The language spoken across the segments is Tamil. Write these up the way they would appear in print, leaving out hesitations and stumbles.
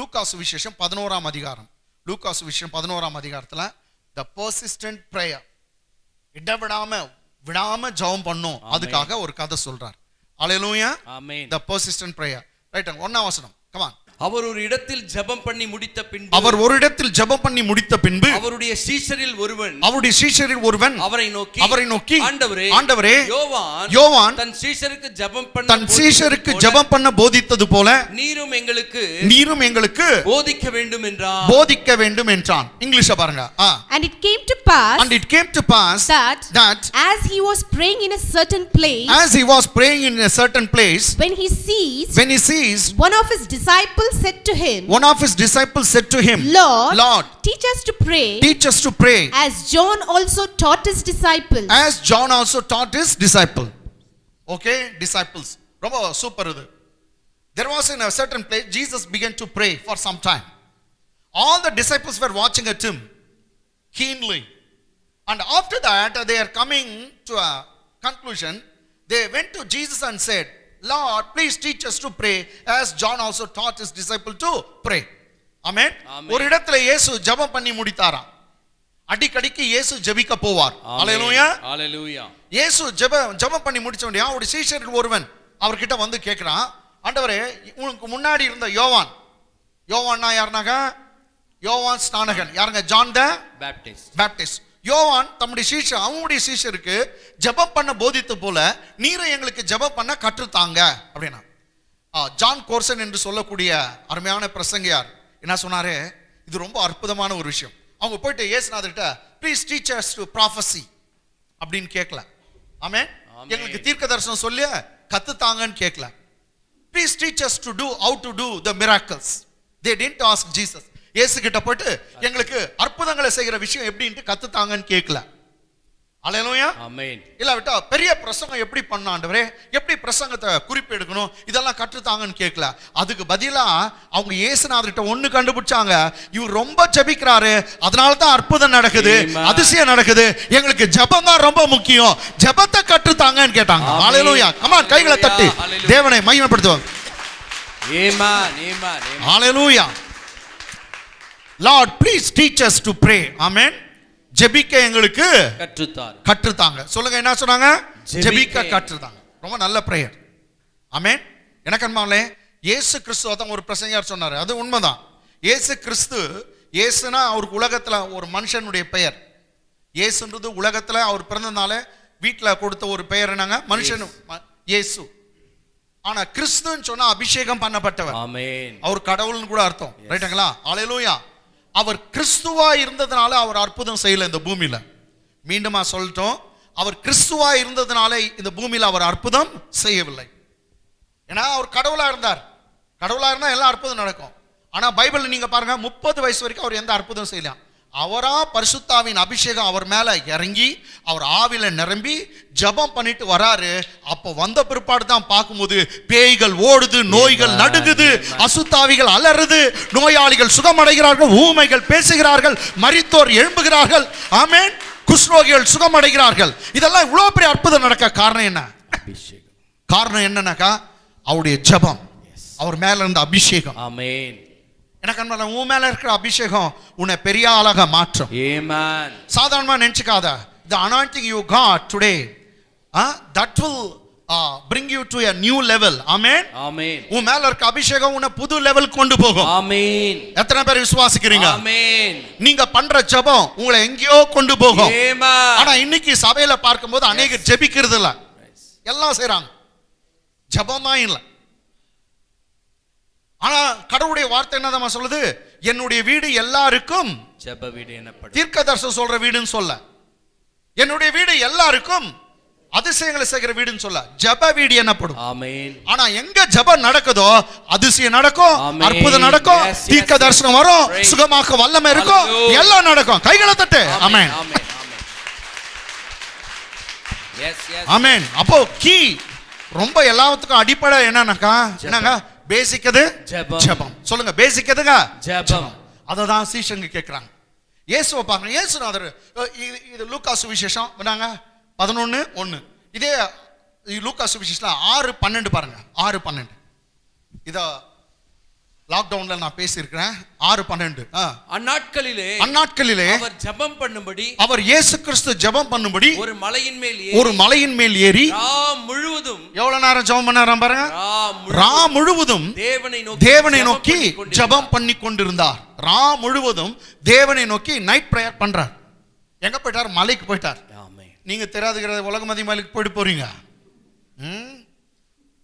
லூக்கா சுவிசேஷம் 11ஆம் அதிகாரம். லூக்கா சுவிசேஷம் 11ஆம் அதிகாரத்துல the persistent prayer, விடாம ஜெபம் பண்ணும், அதுக்காக ஒரு கதை சொல்றார். அல்லேலூயா, ஆமென். the persistent prayer. ரைட், 1ஆம் வசனம், come on. அவர் ஒரு இடத்தில் ஜெபம் பண்ணி முடித்த பின்பு அவருடைய சீஷரில் ஒருவன் அவரை நோக்கி ஆண்டவரே, யோவான் தன் சீஷருக்கு ஜெபம் பண்ண போதித்தது போல நீரும் எங்களுக்கு போதிக்க வேண்டும் என்றான். இங்கிலீஷ பாருங்க. And it came to pass that as he was praying in a certain place, when he sees one of his disciples said to him, Lord, teach us to pray as John also taught his disciple. Okay, disciples, ரொம்ப சூப்பர் இது. There was in a certain place Jesus began to pray for some time. All the disciples were watching at him keenly, and after that they are coming to a conclusion. They went to Jesus and said, Lord, please teach us to pray as John also taught his disciple to pray. Amen. ஒரு இடத்துல இயேசு ஜெபம் பண்ணி முடித்தாராம். அடிக்கடிக்கு இயேசு ஜெபிக்க போவார். அல்லேலூயா, அல்லேலூயா. இயேசு ஜெபம் பண்ணி முடிச்ச உடனே அவருடைய சீஷரில் ஒருவன் அவர்கிட்ட வந்து கேட்கிறான், ஆண்டவரே, உங்களுக்கு முன்னாடி இருந்த யோவான்னா யாருனாக? யோவான் ஸ்நானகன். யாருங்க? ஜான் த பேப்டிஸ்ட். யோவான் அவங்களுடைய சீஷருக்கு ஜெபம் பண்ண போதித்து போல நீரை எங்களுக்கு ஜெபம் பண்ண கற்றுத்தாங்க அப்படின்னா. ஜான் கோர்சன் என்று சொல்லக்கூடிய அருமையான பிரசங்கியார் என்ன சொன்னாரு? இது ரொம்ப அற்புதமான ஒரு விஷயம். அவங்க போயிட்டு இயேசுநாதர்கிட்ட please teach us to prophecy அப்படின்னு கேட்கல. ஆமென். எங்களுக்கு தீர்க்க தரிசனம் சொல்லி கத்துத்தாங்கன்னு கேட்கல. Please teach us to do how to do the miracles. They didn't ask Jesus. இயேசு கிட்ட போயிட்டு எங்களுக்கு அற்புதங்களை செய்கிற விஷயம் எப்படின்னு கத்துத்தாங்கன்னு கேட்கல. அல்லேலூயா, ஆமென். இல்ல விட்டா பெரிய பிரசங்கம் எப்படி பண்ண ஆண்டவரே, எப்படி பிரசங்கத்தை குறிப்பு எடுக்கணும், இதெல்லாம் கற்றுத்தாங்கன்னு கேட்கல. அதுக்கு பதிலா அவங்க இயேசுநாதர்கிட்ட ஒண்ணு கண்டுபிடிச்சாங்க, இவர் ரொம்ப ஜெபிக்கிறாரு, அதனால தான் அற்புதம் நடக்குது, அதிசயம் நடக்குது, எங்களுக்கு ஜெபம் தான் ரொம்ப முக்கியம், ஜெபத்தை கற்றுத்தாங்கன்னு கேட்டாங்க. அல்லேலூயா, கம் ஆன், கைகளை தட்டி தேவனை மகிமைப்படுத்துவோம். ஆமென், ஆமென். அல்லேலூயா. Lord, please teach us to pray. Amen. ஜெபிக்க எங்களுக்கு கற்றுத்தாங்க. சொல்லுங்க, என்ன சொன்னாங்க? ஜெபிக்க கற்றுத்தாங்க. ரொம்ப நல்ல பிரேயர். ஆமென். எனக்கு அன்பானே, இயேசு கிறிஸ்து தான் ஒரு பிரசங்கியார் சொன்னாரு, அது உண்மைதான். இயேசுனா அவருக்கு உலகத்துல ஒரு மனுஷனுடைய பெயர். இயேசுன்றது உலகத்துல அவர் பிறந்தனால வீட்டில் கொடுத்த ஒரு பெயர் என்னங்க? மனுஷன் இயேசு. ஆனா கிறிஸ்துன்னு சொன்னா அபிஷேகம் பண்ணப்பட்டவர். ஆமென். அவர் கடவுள்னு கூட அர்த்தம். ரைட்டுங்களா? அல்லேலூயா. அவர் கிறிஸ்துவா இருந்ததுனால அவர் அற்புதம் செய்யல இந்த பூமியில. மீண்டுமா சொல்லிட்டோம், அவர் கிறிஸ்துவா இருந்ததுனால இந்த பூமியில அவர் அற்புதம் செய்யவில்லை. ஏன்னா அவர் கடவுளா இருந்தார். கடவுளா இருந்தா எல்லா அற்புதம் நடக்கும். ஆனா பைபிள்ல நீங்க பாருங்க, 30 வயசு வரைக்கும் அவர் எந்த அற்புதம் செய்யலாம். அவரா பரிசுத்தாவின் அபிஷேகம் அவர் மேல இறங்கி அவர் ஆவில நிரம்பி ஜெபம் பண்ணிட்டு வராரு. அப்ப வந்த பிற்பாடு தான் பார்க்கும்போது பேய்கள் ஓடுது, நோய்கள் நடுங்குது, அசுத்தாவிகள் அலறுது, நோயாளிகள் சுகமடைகிறார்கள், ஊமைகள் பேசுகிறார்கள், மரித்தோர் எழும்புகிறார்கள். ஆமென். குஷ்ரோகிகள் சுகமடைகிறார்கள். இதெல்லாம் இவ்வளவு பெரிய அற்புதம் நடக்க காரணம் என்ன? காரணம் என்னன்னாக்கா அவருடைய ஜெபம், அவர் மேல இருந்த அபிஷேகம். ஆமென். எனக்கு அன்பான, உன் மேல இருக்கிற அபிஷேகம் உன்னை பெரிய ஆளாக மாற்றும். ஆமென். சாதாரணமா நினைச்சுக்காத. the anointing you got today, that will bring you to a new level. ஆமென், ஆமென். உன் மேல இருக்க அபிஷேகம் உன்னை புது லெவலுக்கு கொண்டு போகும். ஆமென். எத்தனை பேர் விசுவாசிக்கிறீங்க? ஆமென். நீங்க பண்ற ஜெபம் உங்களை எங்கேயோ கொண்டு போகும். ஆமென். ஆனா இன்னைக்கு சபையில பார்க்கும்போது அநேகர் ஜெபிக்கிறது இல்ல, எல்லாம் செய்றாங்க, ஜெபம் தான் இல்ல. ஆனா கடவுளுடைய வார்த்தை என்னதான் சொல்லுது? என்னுடைய வீடு எல்லாருக்கும் ஜெப வீடு எனப்படும். தீர்க்கதரிசனம் சொல்ற வீடுன்னு சொல்ல, என்னுடைய வீடு எல்லாருக்கும் அதிசயங்களை செய்கிற வீடுன்னு சொல்ல, ஜெப வீடு எனப்படும். ஆமென். ஆனா எங்க ஜெபம் நடக்குதோ அதிசயம் நடக்கும், அற்புதம் நடக்கும், தீர்க்கதரிசனம் வரும், சுகமாக்க வல்லமை இருக்கும், எல்லாம் நடக்கும். கைகளை தட்டு. ஆமென், ஆமென். அப்போ கீ ரொம்ப எல்லாத்துக்கும் அடிப்படை என்னன்னாக்கா, என்னங்க பேசிக் அது ஜெபம். சொல்லுங்க, பேசிக் எதுங்க? ஜெபம். அததான் சீஷங்க கேக்குறாங்க. இயேசுவை பாருங்க. இயேசுநாதர் இது லூக்கா சுவிசேஷம் 11:1. இதே லூக்கா சுவிசேஷம் 6:12 பாருங்க. 6:12 இத லாக்டவுன்ல நான் பேசியிருக்கிறேன் 6:12. அந்நாட்களிலே அவர் ஜெபம் பண்ணும்படி, அவர் இயேசு கிறிஸ்து ஜெபம் பண்ணும்படி ஒரு மலையின் மேல் ஏறி முழுவதும் எவ்வளவு நேரம் ஜெபம் பண்ணாராம் பாருங்க. ரா முழுவதும் தேவனை நோக்கி ஜெபம் பண்ணி கொண்டிருந்தார். ரா முழுவதும் தேவனை நோக்கி நைட் பிரேயர் பண்றார். எங்க போயிட்டார்? மலைக்கு போயிட்டார். நீங்க தெரியாதுங்கிற உலகமதி மலைக்கு போயிட்டு போறீங்க,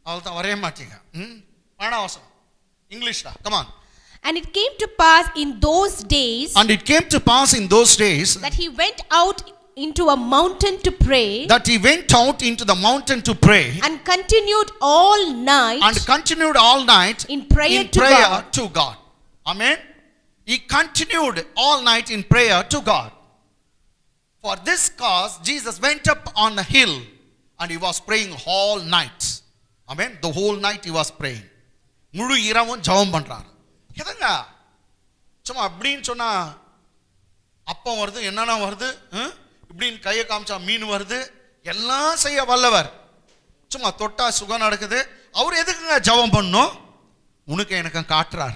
அவள் தான் வரைய மாட்டீங்க. வாசம் இங்கிலீஷ்ல come on. And it came to pass in those days, that he went out into a mountain to pray, and continued all night in prayer to God. Amen. He continued all night in prayer to God. For this cause Jesus went up on a hill and he was praying all night. Amen. The whole night he was praying. முழு இரவும் ஜெபம் பண்றார். எதங்க சும்மா அப்படின்னு சொன்னா அப்பம் வருது, என்னன்னா வருது, இப்படின்னு கையை காமிச்சா மீன் வருது, எல்லாம் செய்ய வல்லவர். சும்மா தொட்டா சுகம் நடக்குது. அவர் எதுக்குங்க ஜெபம் பண்ணணும்? உனக்கு எனக்கு காட்டுறார்.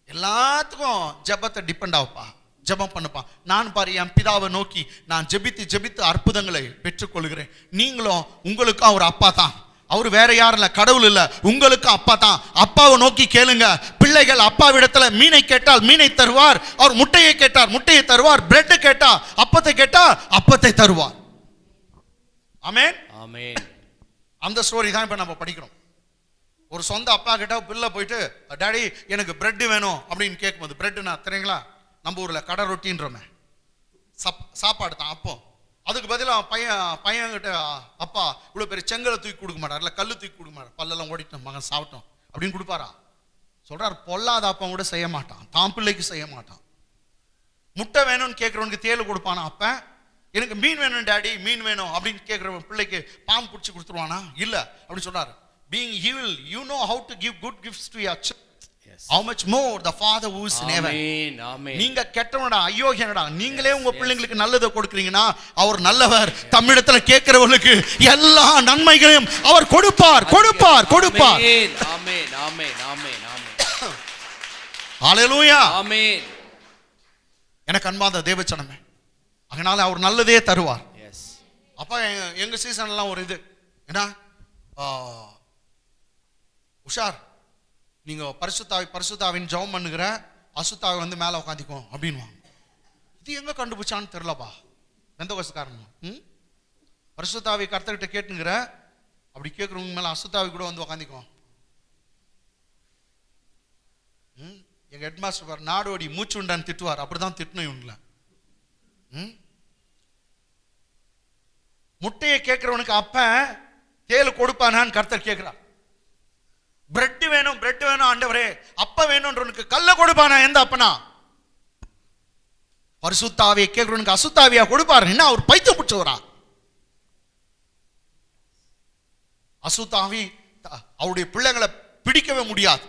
எல்லாத்துக்கும் ஜெபத்தை டிபெண்ட் ஆகுப்பா, ஜெபம் பண்ணுப்பா. நான் பாரு என் பிதாவை நோக்கி நான் ஜெபித்து அற்புதங்களை பெற்றுக்கொள்கிறேன். நீங்களும் உங்களுக்கும் அவர் அப்பா தான். அவர் வேற யாரும் இல்ல, கடவுள் இல்ல, உங்களுக்கு அப்பா தான். அப்பாவை நோக்கி கேளுங்க. பிள்ளைகள் அப்பாவிடத்துல மீனை கேட்டால் மீனை தருவார். அவர் முட்டையை கேட்டார் முட்டையை தருவார். பிரெட் கேட்டா அப்பத்தை கேட்டா அப்பத்தை தருவார். ஆமென் ஆமென். அந்த ஸ்டோரி தான் இப்ப நம்ம படிக்கிறோம். ஒரு சொந்த அப்பா கிட்ட பிள்ளை போயிட்டு டாடி எனக்கு பிரெட் வேணும் அப்படின்னு கேட்கும்போது, பிரெட்னா தெரியுங்களா, நம்ம ஊர்ல கடை ரொட்டின்றோமே, சாப்பாடு தான். அப்போ அதுக்கு பதிலாக பையன்கிட்ட அப்பா இவ்வளோ பெரிய செங்கலை தூக்கி கொடுக்க மாட்டார், இல்லை கல் தூக்கி கொடுக்க மாட்டார். பல்லெல்லாம் ஓடிட்டோம் மகன் சாப்பிட்டோம் அப்படின்னு கொடுப்பாரா? சொல்றார் பொல்லாத அப்பா கூட செய்ய மாட்டான், தான் பிள்ளைக்கு செய்ய மாட்டான். முட்டை வேணும்னு கேட்குறவனுக்கு தேல் கொடுப்பானா? அப்ப எனக்கு மீன் வேணும் டாடி மீன் வேணும் அப்படின்னு கேட்குறவன் பிள்ளைக்கு பாம்பு பிடிச்சி கொடுத்துருவானா? இல்லை அப்படின்னு சொன்னார். Being evil, you know how to give good gifts to your children. How much more the Father who is in heaven. நீங்க கெட்டவனடா, அயோக்கியனடா, நீங்களே உங்க பிள்ளைங்களுக்கு நல்லதை கொடுக்குறீங்கன்னா அவர் நல்லவர். தம்மிடத்துல கேட்கிறவர்களுக்கு எல்லா நன்மைகளையும் அவர் கொடுப்பார். ஹல்லேலூயா. எனக்கு அன்பார்ந்த தேவச்சனமே, அதனால அவர் நல்லதே தருவார். அப்ப எங்க சீசன்லாம் ஒரு இது என்ன, உஷார் நீங்க பரிசுத்தாவின் ஜெபம் பண்ணுகிற அசுத்தாவை வந்து மேல உட்காந்துக்கும் அப்படின்வாங்க. இது எங்க கண்டுபிடிச்சான்னு தெரியலப்பா. பெந்தகோஸ்துக்காரன் பரிசுத்தாவி கர்த்தர்கிட்ட கேட்டுங்கிற, அப்படி கேட்குறவங்க மேல அசுத்தாவி கூட வந்து உட்காந்துக்கும். எங்க ஹெட் மாஸ்டர் நாடோடி மூச்சு உண்டான்னு திட்டுவார். அப்படிதான் திட்டணும் இவங்கள. முட்டையை கேட்கிறவனுக்கு அப்ப தேல் கொடுப்பானான்னு கர்த்தர் கேட்கிறார். பிரெட் வேணும் ஆண்டவரே, அப்ப வேணும்ன்றவனுக்கு கல்ல கொடுப்பானா? எந்த அப்பனா? பரிசுத்தாவியை கேட்கிறவனுக்கு அசுத்தாவியா கொடுப்பாரு? என்ன அவர் பைத்தியம் பிடிச்சவரா? அசுத்தாவி அவருடைய பிள்ளைகளை பிடிக்கவே முடியாது.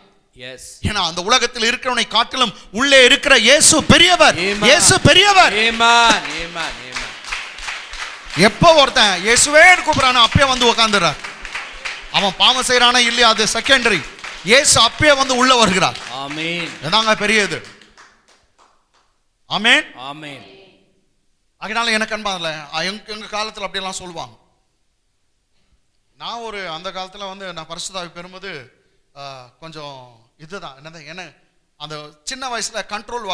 ஏன்னா அந்த உலகத்தில் இருக்கிறவனை காட்டிலும் உள்ளே இருக்கிற இயேசு பெரியவர். எப்போ ஒருத்தன் இயேசுவே கூப்பிடுறானோ அப்பயே வந்து உட்கார்ந்துறார். அவன் பாவம் செய்யறானா இல்லையா அது செகண்டரி. இயேசு அப்பயே வந்து உள்ள வருகிறார். ஆமென். அதாங்க பெரியது. ஆமென் ஆமென். அதனால எனக்கு அன்பால எங்க காலத்துல அப்படி எல்லாம் சொல்லுவாங்க. நான் ஒரு அந்த காலத்துல வந்து நான் பரிசுத்தாவி பெறும்போது கொஞ்சம் இதுதான் என்னது, என்ன அந்த சின்ன வயசுல கண்ட்ரோல்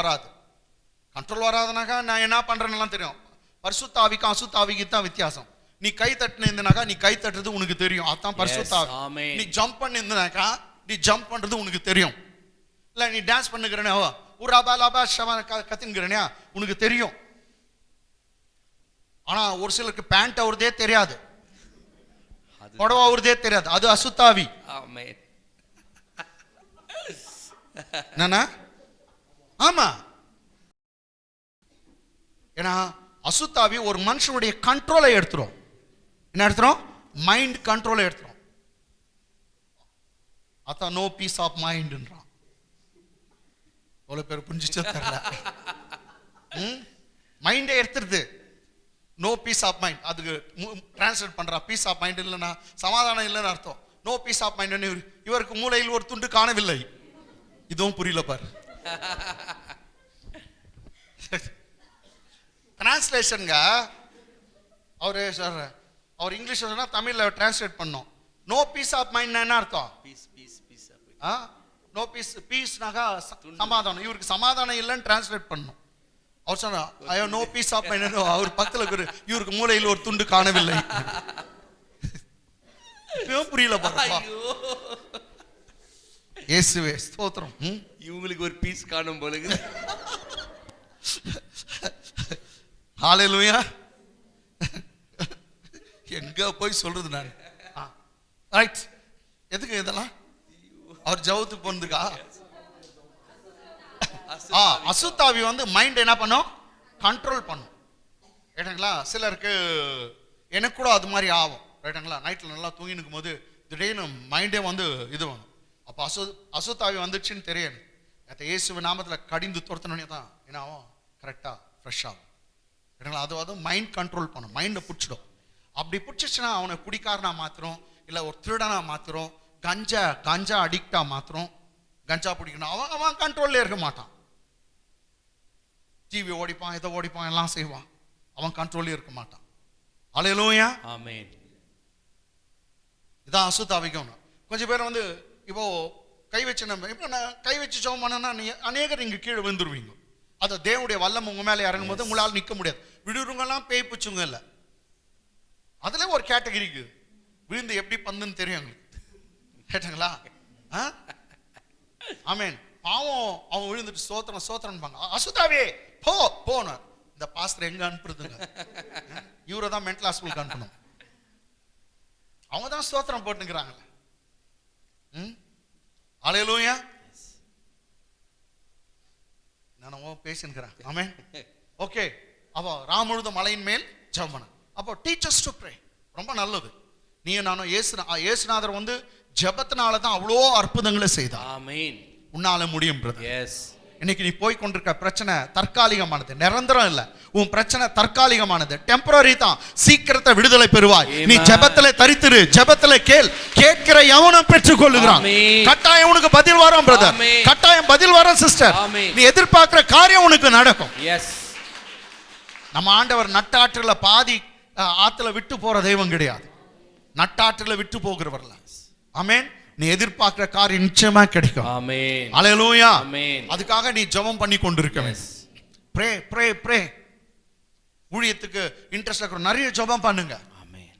வராதுனாக்கா நான் என்ன பண்றேன்னு தெரியும். பரிசுத்தாவிக்கும் அசுத்தாவிக்கு தான் வித்தியாசம். நீ கை தட்டினாக்கா நீ கை தட்டுறது உனக்கு தெரியும், அதான் பரிசுத்தாவி. நீ ஜம்ப் பண்ணினாக்கா நீ ஜம்ப் பண்றது உனக்கு தெரியும். இல்ல நீ டான்ஸ் பண்ணுகிறனே ஒரு அபாலாபா கத்தின்கிறனே உனக்கு தெரியும். ஆனா ஒரு சிலருக்கு பேண்ட் அவருதே தெரியாது, புடவை அவருதே தெரியாது, அது அசுத்தாவி. ஆமா, ஏன்னா அசுத்தாவி ஒரு மனுஷனுடைய கண்ட்ரோலை எடுத்துரும். என்ன எடுத்துரும்? மைண்ட் கண்ட்ரோலை எடுத்துரும். அதான் நோ பீஸ் ஆஃப் மைண்ட்ன்றான். எவ்வளவு பேர் புரிஞ்சுச்சோ தெரியல. மைண்டே எடுத்துருது. No peace of mind. அதுக்கு டிரான்ஸ்லேட் பண்றா. பீஸ் ஆஃப் மைண்ட் இல்லைன்னா சமாதானம் இல்லைன்னு அர்த்தம். No peace of mind. இவருக்கு மூளையில் ஒரு துண்டு காணவில்லை. இதுவும் புரியல பாரு. டிரான்ஸ்லேஷன்ங்க அவரு சார் அவர் இங்கிலீஷ் சொன்னா தமிழ்ல டிரான்ஸ்லேட் பண்ணோம். நோ பீஸ் ஆஃப் மைண்ட் என்ன அர்த்தம்? Peace peace peace no peace, பீஸ்னாக சமாதானம். இவருக்கு சமாதானம் இல்லைன்னு டிரான்ஸ்லேட் பண்ணோம். அவர் சொன்னா I have no peace of mind. அவர் பக்கத்துல இவருக்கு மூளையில் ஒரு துண்டு காணவில்லை. புரியல பாருப்பா. இயேசுவே ஸ்தோத்திரம். இவங்களுக்கு ஒரு பீஸ் காணும் போலுங்க. ஹalleluya. எங்க போய் சொல்றது நான்? ரைட். எதுக்கு இதெல்லாம்? அவர் ஜெபத்துக்கு போனதுக்கா? அசுத்தாவி வந்து மைண்ட் என்ன பண்ணும்? கண்ட்ரோல் பண்ணும். ரைட்டுங்களா? சிலருக்கு எனக்கு கூட அது மாதிரி ஆகும். ரைட்டுங்களா? நைட்ல நல்லா தூங்கி நிற்கும் போது திடீர்னு மைண்டே வந்து இது வேணும். அப்போ அசுத்தாவி வந்துச்சுன்னு தெரியும். இயேசுவின் நாமத்தில் கடிந்து துரத்தினோடனே தான் என்ன ஆகும்? கரெக்டாக ஃப்ரெஷ் ஆகும். ரைட்டுங்களா? அது மைண்ட் கண்ட்ரோல் பண்ணும். மைண்டை பிடிச்சிடும். அப்படி பிடிச்சிச்சுன்னா அவனை குடிக்காரனா மாத்திரம், இல்லை ஒரு திருடனா மாத்திரம், கஞ்சா அடிக்டா மாத்திரம். கஞ்சா பிடிக்கணும் அவன் கண்ட்ரோல்ல இருக்க மாட்டான். டிவி ஓடிப்பான், இதை ஓடிப்பான், எல்லாம் செய்வான். அவன் கண்ட்ரோல்ல இருக்க மாட்டான். ஹல்லேலூயா. ஆமென். இதான் அசுத்தாவிக்கும். கொஞ்சம் பேர் வந்து இப்போ கை வச்சு நம்ம இப்போ நான் கை வச்சு ஜெபம் பண்ணனா அநேகர் இங்கே கீழே விழுந்துருவீங்க. அதை தேவனுடைய வல்லம் உங்க மேலே இறங்கும் போது உங்களால் நிற்க முடியாது. விழுறவங்கெல்லாம் பேய் பிடிச்சுங்க இல்லை. அதுல ஒரு கேட்டகரிக்கு விழுந்து எப்படி பந்துன்னு தெரியும் எங்களுக்கு. கேட்டாங்களா? ஆமென். பாவம் அவன் விழுந்துட்டு சோத்திரம் சோத்திரம்பாங்க. அசுத்தாவே போ போன இந்த பாஸ்டர் எங்க அனுப்புறதுங்க? இவரை தான் மென்டல் ஹாஸ்பிட்டலுக்கு அனுப்பணும். அவங்க தான் ஸ்தோத்திரம் போட்டுக்கிறாங்களே. ஹல்லேலூயா. நான் பேசினுக்கிறேன். ஆமென். ஓகே. அப்போ ராமுழுத மலையின் மேல் ஜெபம் பண்ண. அப்போ டீச்சர்ஸ் டு ப்ரே ரொம்ப நல்லது. நீ நானும் இயேசுநாதர் வந்து ஜெபத்தினால தான் அவ்வளோ அற்புதங்களை செய்தார். ஆமென். உன்னால முடியும் பிரதர். எஸ். இன்னைக்கு நீ போய் கொண்டிருக்க பிரச்சனை தற்காலிகமானது, நிரந்தரம் இல்ல. உன் பிரச்சனை தற்காலிகமானது, டெம்பரரி தான். சீக்கிரத்தை விடுதலை பெறுவாய். நீ ஜெபத்திலே தரித்திரு, ஜெபத்திலே கேட்கிற எவனும் பெற்றுக் கொள்ளுகிறான். கட்டாயம் உனக்கு பதில் வரும் பிரதர். கட்டாயம் பதில் வரும் சிஸ்டர். நீ எதிர்பார்க்கிற காரியம் உனக்கு நடக்கும். எஸ். நம்ம ஆண்டவர் நட்டாற்றுல பாதி ஆத்துல விட்டு போற தெய்வம் கிடையாது. நட்டாற்றுல விட்டு போகிறவர்ல. ஆமென். நீ எதிர்பார்க்கிற காரியம் நிச்சயமா கிடைக்கும். ஆமென். ஹல்லேலூயா. ஆமென். அதுக்காக நீ ஜெபம் பண்ணி கொண்டிருக்க வேண்டும். Pray pray pray. ஊழியத்துக்கு இன்ட்ரெஸ்ட் இருக்கிற நிறைய ஜெபம் பண்ணுங்க. ஆமென்.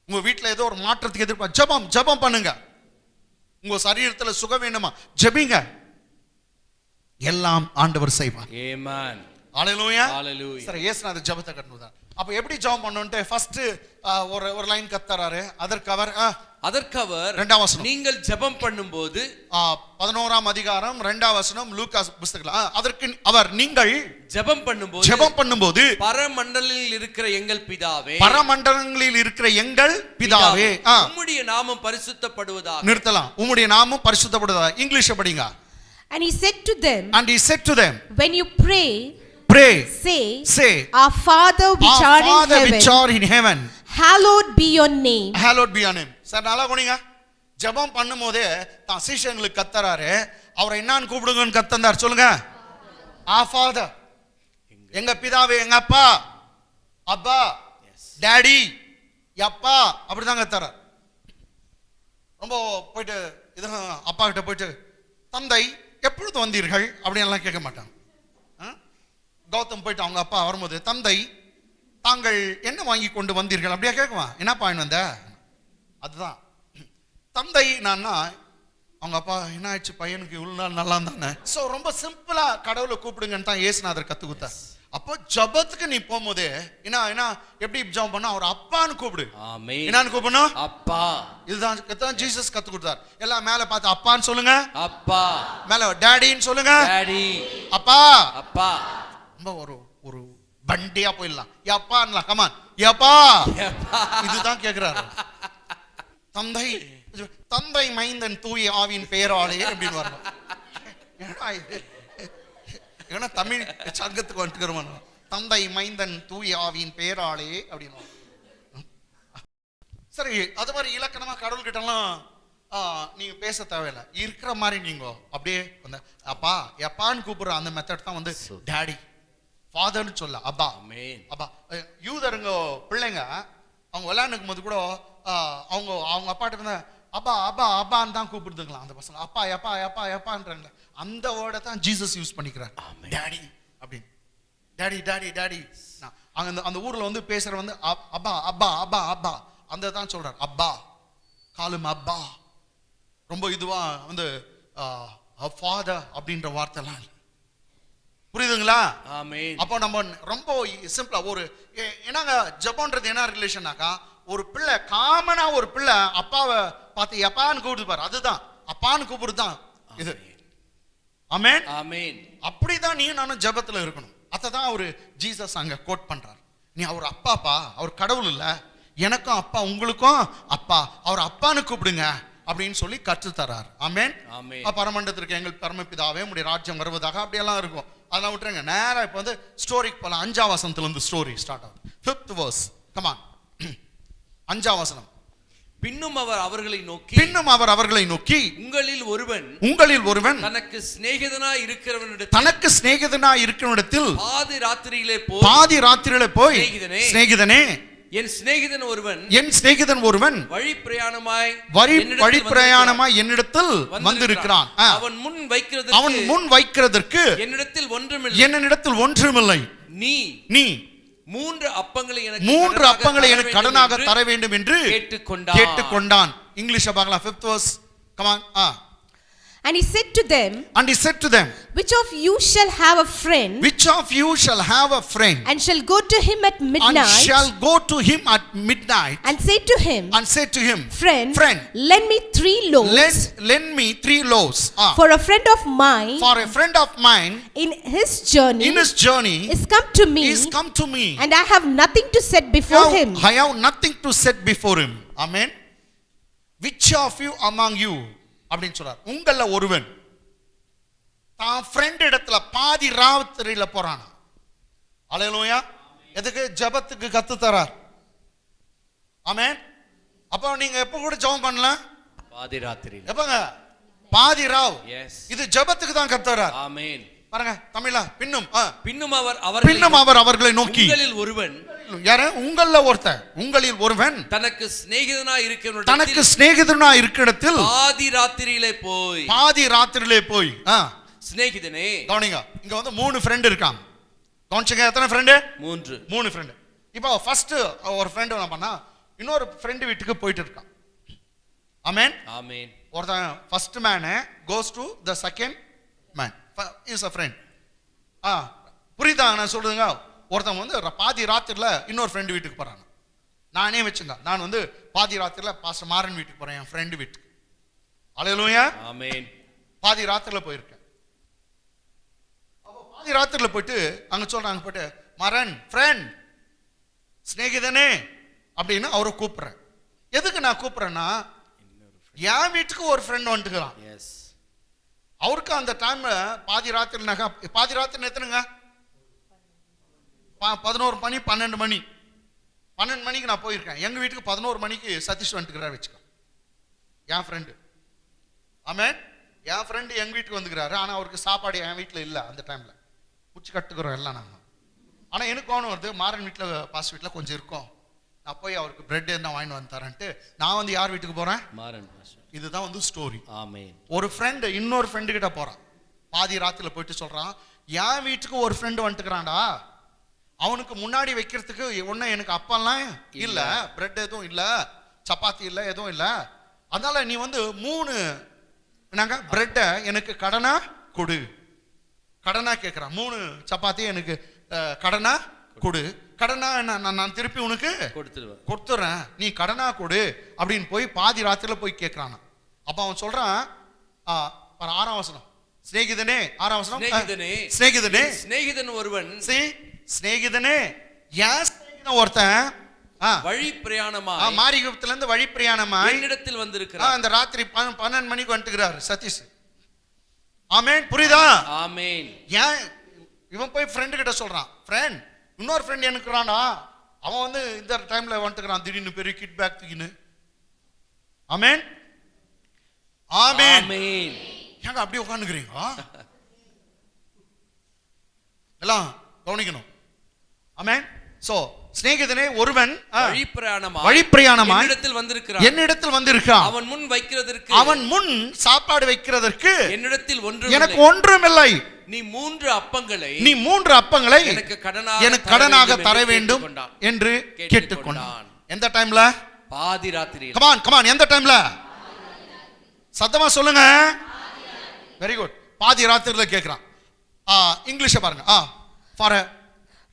உங்க வீட்ல ஏதோ ஒரு மாற்றத்துக்கு எதிர்பார்க்க ஜெபம் பண்ணுங்க. உங்க சரீரத்துல சுகம் வேணுமா ஜெபிங்க. எல்லாம் ஆண்டவர் செய்வார். ஆமென். ஹல்லேலூயா. ஹல்லேலூயா. சரி, இயேசுநாதர் ஜெபத்தை கட்டணும்தான். அப்ப எப்படி ஜெபம் பண்ணணும்ட்டு ஃபர்ஸ்ட் ஒரு லைன் கத்தறாரு. அதற்கு அவர் இரண்டாம் வசனம். நீங்கள் ஜெபம் பண்ணும்போது 11ஆம் அதிகாரம் 2ஆம் வசனம் லூக்கா புத்தகத்துல. அதற்கு அவர் நீங்கள் ஜெபம் பண்ணும்போது பரமண்டலங்களில் இருக்கிற எங்கள் பிதாவே. பரமண்டலங்களில் இருக்கிற எங்கள் பிதாவே. உம்முடைய நாமம் பரிசுத்தப்படுவதாக. நிறுத்தலாம். உம்முடைய நாமம் பரிசுத்தப்படுவதாக. இங்கிலீஷ் படிங்க. And he said to them, when you pray, say, our Father which art in heaven, hallowed be your name. Hallowed be your name. Sir நல்லா போனீங்க. ஜெபம் பண்ணும்போதே தான் சீஷங்களுக்கு கத்தறாரு. அவரை என்னன்னு கூப்பிடுங்கன்னு கத்தந்தார். சொல்லுங்க. ஃபாதர், எங்க பிதாவே, எங்க அப்பா, அப்பா, டாடி, அப்பா, அப்படிதான் கத்தறார். ரொம்ப போயிட்டு அப்பா கிட்ட போயிட்டு தந்தை எப்பொழுது வந்தீர்கள் அப்படின்னு எல்லாம் கேட்க மாட்டாங்க. கௌதம் போயிட்டு அவங்க அப்பா வரும்போது தந்தை தாங்கள் என்ன வாங்கி கொண்டு வந்தீர்கள் அப்படியே கேட்குவான். என்னப்பா வந்த? அதுதான் தந்தை. நான்னா அவங்க அப்பா என்ன ஆயிடுச்சு பையனுக்கு இவ்வளவு நாள் நல்லா தானே. ஸோ ரொம்ப சிம்பிளா கடவுளை கூப்பிடுங்கன்னு தான் இயேசுநாதர் கத்து கொடுத்தார். அப்போ ஜபத்துக்கு நீ போகும்போது என்ன எப்படி ஜெபம் பண்ணா அவர் அப்பான்னு கூப்பிடு. என்னன்னு கூப்பிடணும்? அப்பா. இதுதான் ஜீசஸ் கத்து கொடுத்தார். எல்லாம் மேல பார்த்து அப்பான்னு சொல்லுங்க. அப்பா. மேல டாடின்னு சொல்லுங்க. டாடி. அப்பா. அப்பா. ரொம்ப ஒரு பண்டியா போயிடலாம். யப்பான்லாம். கமான் யப்பா. இதுதான் கேக்குறாரு. தந்தை மைந்தன் தூய ஆவியின் பெயராலே அப்படின்னு வரணும். ஏன்னா தமிழ் சங்கத்துக்கு வந்துக்கிறோம். தந்தை மைந்தன் தூய ஆவியின் பெயராலே அப்படின்னு. சரி, அது மாதிரி இலக்கணமா கடவுள்கிட்டலாம் நீங்க பேச தேவையில்லை, இருக்கிற மாதிரி நீங்க அப்படியே அந்த அப்பா எப்பான்னு கூப்பிடுற அந்த மெத்தட் தான் வந்து டாடி ஃபாதர்னு சொல்ல அப்பா. ஆமென். அப்பா யூதருங்க பிள்ளைங்க அவங்க விளையாண்டுக்கும் போது கூட அவங்க அவங்க அப்பாட்ட வந்து அப்பா அப்பா அப்பான்னு தான் கூப்பிடுதுங்களா அந்த பசங்க. அப்பா எப்பா எப்பா எப்பான்றாங்க. அந்த வேர்டை தான் ஜீசஸ் யூஸ் பண்ணிக்கிறார், டாடி அப்படின்னு. Daddy daddy daddy. அங்க அந்த ஊர்ல வந்து பேசுற வந்து அப்பா அப்பா அப்பா அப்பா அந்த தான் சொல்றார், அப்பா காலும் அப்பா. ரொம்ப இதுவா வந்து ஃபாதர் அப்படின்ற வார்த்தைலாம் புரியுதுங்களா? ஆமென். அப்போ நம்ம ரொம்ப சிம்பிளா ஒரு என்னங்க ஜெபம்ன்றது என்ன ரிலேஷன்னாக்கா, ஒரு பிள்ளை காமனா ஒரு பிள்ளை அப்பாவை பார்த்து எப்பான்னு கூப்பிடுது பாரு, அதுதான் அப்பான்னு கூப்பிடுறது தான் இது. ஆமென் ஆமென். அப்படிதான் நீ நானும் ஜெபத்துல இருக்கணும். அதான் அவரு ஜீசஸ் அங்க கோட் பண்றார். நீ அவர் அப்பாப்பா, அவர் கடவுள் இல்ல, எனக்கும் அப்பா உங்களுக்கும் அப்பா, அவர் அப்பான்னு கூப்பிடுங்க அப்படின்னு சொல்லி கற்று தரார். ஆமென். பரமண்டத்திற்கு எங்கள் பரமபிதாவே உம்முடைய ராஜ்யம் வருவதாக அப்படியெல்லாம் இருக்கும். அதெல்லாம் விட்டுருங்க, நேரா இப்ப வந்து ஸ்டோரிக்கு போலாம். 5ஆம் வசனத்துல இருந்து ஸ்டோரி ஸ்டார்ட் ஆகும். 5th verse, come on. 5ஆம் வசனம். பின்னும் அவர் அவர்களை நோக்கி உங்களில் ஒருவன் தனக்கு சிநேகிதனாய் இருக்கிறவனிடத்தில் பாதி ராத்திரியிலே போய் சிநேகிதனே என் சிநேகிதன் ஒருவன் வழி பிரயாணமாய் என்னிடத்தில் வந்திருக்கிறான். அவன் முன் வைக்கிறதற்கு என்னிடத்தில் ஒன்றுமில்லை. நீ 3 அப்பங்களை எனக்கு கடனாக தர வேண்டும் என்று கேட்டுக்கொண்டான். இங்கிலீஷ்ல பார்க்கலாம். 5th verse, come on. And he said to them, which of you shall have a friend, and shall go to him at midnight, and say to him, friend, lend me 3 loaves, for a friend of mine in his journey is come to me, and I have nothing to set before him. Amen. Which of you among you அப்படின்னு சொல்றார். உங்கள ஒருவன் தான் ஃப்ரெண்ட் இடத்துல பாதி ராத்திரியில போறானா. அல்லேலூயா. எதுக்கு? ஜெபத்துக்கு கத்து தரார். ஆமென். அப்போ நீங்க எப்ப கூட ஜெபம் பண்ணலாம்? பாதி ராத்திரியில. எப்பங்க? பாதி ராவ். எஸ். இது ஜெபத்துக்கு தான் கத்து தரார். ஆமென். பாருங்க தமிழ்ல பின்னும் அவர் அவர்களை நோக்கி உங்களில் ஒருவன், யாரு? உங்கள ஒருத்தன், உங்களில் ஒருவன் தனக்கு சிநேகிதனாய் இருக்கிற இடத்தில் பாதி ராத்திரியிலே போய் சிநேகிதனே. கவனிங்க, இங்க வந்து 3 ஃப்ரெண்ட் இருக்காங்க. கவனிச்சுங்க, எத்தனை ஃப்ரெண்ட்? 3 ஃப்ரெண்ட். இப்போ ஃபர்ஸ்ட் ஒரு ஃப்ரெண்ட் என்ன பண்ணா, இன்னொரு ஃப்ரெண்ட் வீட்டுக்கு போயிட்டு இருக்கான். ஆமென். ஒருத்தன் first man goes to the second man is a friend. புரியுதா நான் சொல்றதுங்க? ஒருத்தன் வந்து பாதி ராத்திரில இன்னொரு ஃப்ரெண்டு வீட்டுக்கு போறான். நானே வச்சுங்க, நான் வந்து பாதி ராத்திரில பாஸ்டர் மாறன் வீட்டுக்கு போறேன், என் ஃப்ரெண்டு வீட்டுக்கு. அல்லேலூயா. ஆமென். பாதி ராத்திரில போயிருக்கேன். அப்போ பாதி ராத்திரில போயிட்டு அங்க சொல்றாங்க, போயிட்டு மாறன் ஃப்ரெண்ட் சிநேகிதனே அப்படின்னு அவரை கூப்பிடுறேன். எதுக்கு நான் கூப்பிடுறேன்னா, என் வீட்டுக்கு ஒரு ஃப்ரெண்ட் வந்துட்டுக்கிறான். அவருக்கு அந்த டைம் பாதி ராத்திரி எத்தனைங்க? 11 மணி 12 மணி 12 மணிக்கு நான் போயிருக்கேன். எங்க வீட்டுக்கு 11 மணிக்கு சதீஷ் வந்துக்கிறார் வச்சுக்க, என் ஃப்ரெண்டு. ஆமென். என் ஃப்ரெண்டு எங்க வீட்டுக்கு வந்துக்கிறாரு. ஆனா அவருக்கு சாப்பாடு என் வீட்டுல இல்ல. அந்த டைம்ல முச்சு கட்டுக்கிறோம் எல்லாம் நாங்க. ஆனா எனக்கு கோவம் வருது, மாறன் வீட்டுல பாஸ் வீட்டுல கொஞ்சம் இருக்கும், நான் போய் அவருக்கு பிரெட் என்ன வாங்கிட்டு வந்து தரேன்ட்டு நான் வந்து யார் வீட்டுக்கு போறேன்? மாறன். இதுதான் வந்து ஸ்டோரி. ஆமென். ஒரு ஃப்ரெண்ட் இன்னொரு ஃப்ரெண்டு கிட்ட போறான். பாதி ராத்திரில போயிட்டு சொல்றான், என் வீட்டுக்கு ஒரு ஃப்ரெண்டு வந்துட்டுக்கிறான்டா, அவனுக்கு முன்னாடி வைக்கிறதுக்கு ஒன்னும் எனக்கு அப்பெல்லாம் இல்ல, பிரெட் எதுவும் இல்ல, சப்பாத்தி இல்ல, எதுவும் இல்ல, அதனால நீ வந்து 3 பிரெட்டை எனக்கு கடனா கொடு. கடனா கேட்கிறான். 3 சப்பாத்தி எனக்கு கடனா கொடு. கடனா நான் திருப்பி உனக்கு கொடுத்துறேன், நீ கடனா கொடு அப்படின்னு போய் பாதி ராத்திரில போய் கேட்கிறான். அப்ப அவன் சொல்றான், 6ஆம் வசனம், சிநேகிதனே. 6ஆம் வசனம், சிநேகிதன் ஒருவன், சிநேகிதனே யார்? சிநேகிதன் ஒருத்தன் வழி பிரயாணமாய் மாரிகுப்பத்துல இருந்து வழி பிரயாணமாய் என்னிடத்தில் வந்திருக்கிறார். அந்த ராத்திரி 12 மணிக்கு வந்துக்கிறார் சதீஷ். ஆமென். புரியுதா? ஆமென். ஏன் இவன் போய் ஃப்ரெண்டு கிட்ட சொல்றான், ஃப்ரெண்ட் இன்னொரு ஃப்ரெண்ட் எனக்குறானா, அவன் வந்து இந்த டைம்ல வந்துக்கிறான், திடீர்னு பெரிய கிட் பேக் தூக்கின்னு ஆமென் ஆமென் ஆமென். ஏங்க அப்படியே உட்கார்ந்துக்கிறீங்க எல்லாம் கவனிக்கணும் ஆமென் சோ சிநேகிதனே ஒருவன் வழிப்பிரயாணமாய் என்னிடத்தில் வந்திருக்கிறான் அவன் முன் வைக்கிறதற்கு அவன் முன் சாப்பாடு வைக்கிறதற்கு என்னிடத்தில் எனக்கு ஒன்றுமில்லை நீ மூன்று அப்பங்களை எனக்கு கடனாக தர வேண்டும் என்று கேட்டுக்கொண்டான் எந்த டைம்ல பாதி ராத்திரியில் கமான் எந்த டைம்ல சத்தமா சொல்லுங்க வெரி குட் பாதி ராத்திரியில கேக்குறான் இங்கிலீஷ் பாருங்க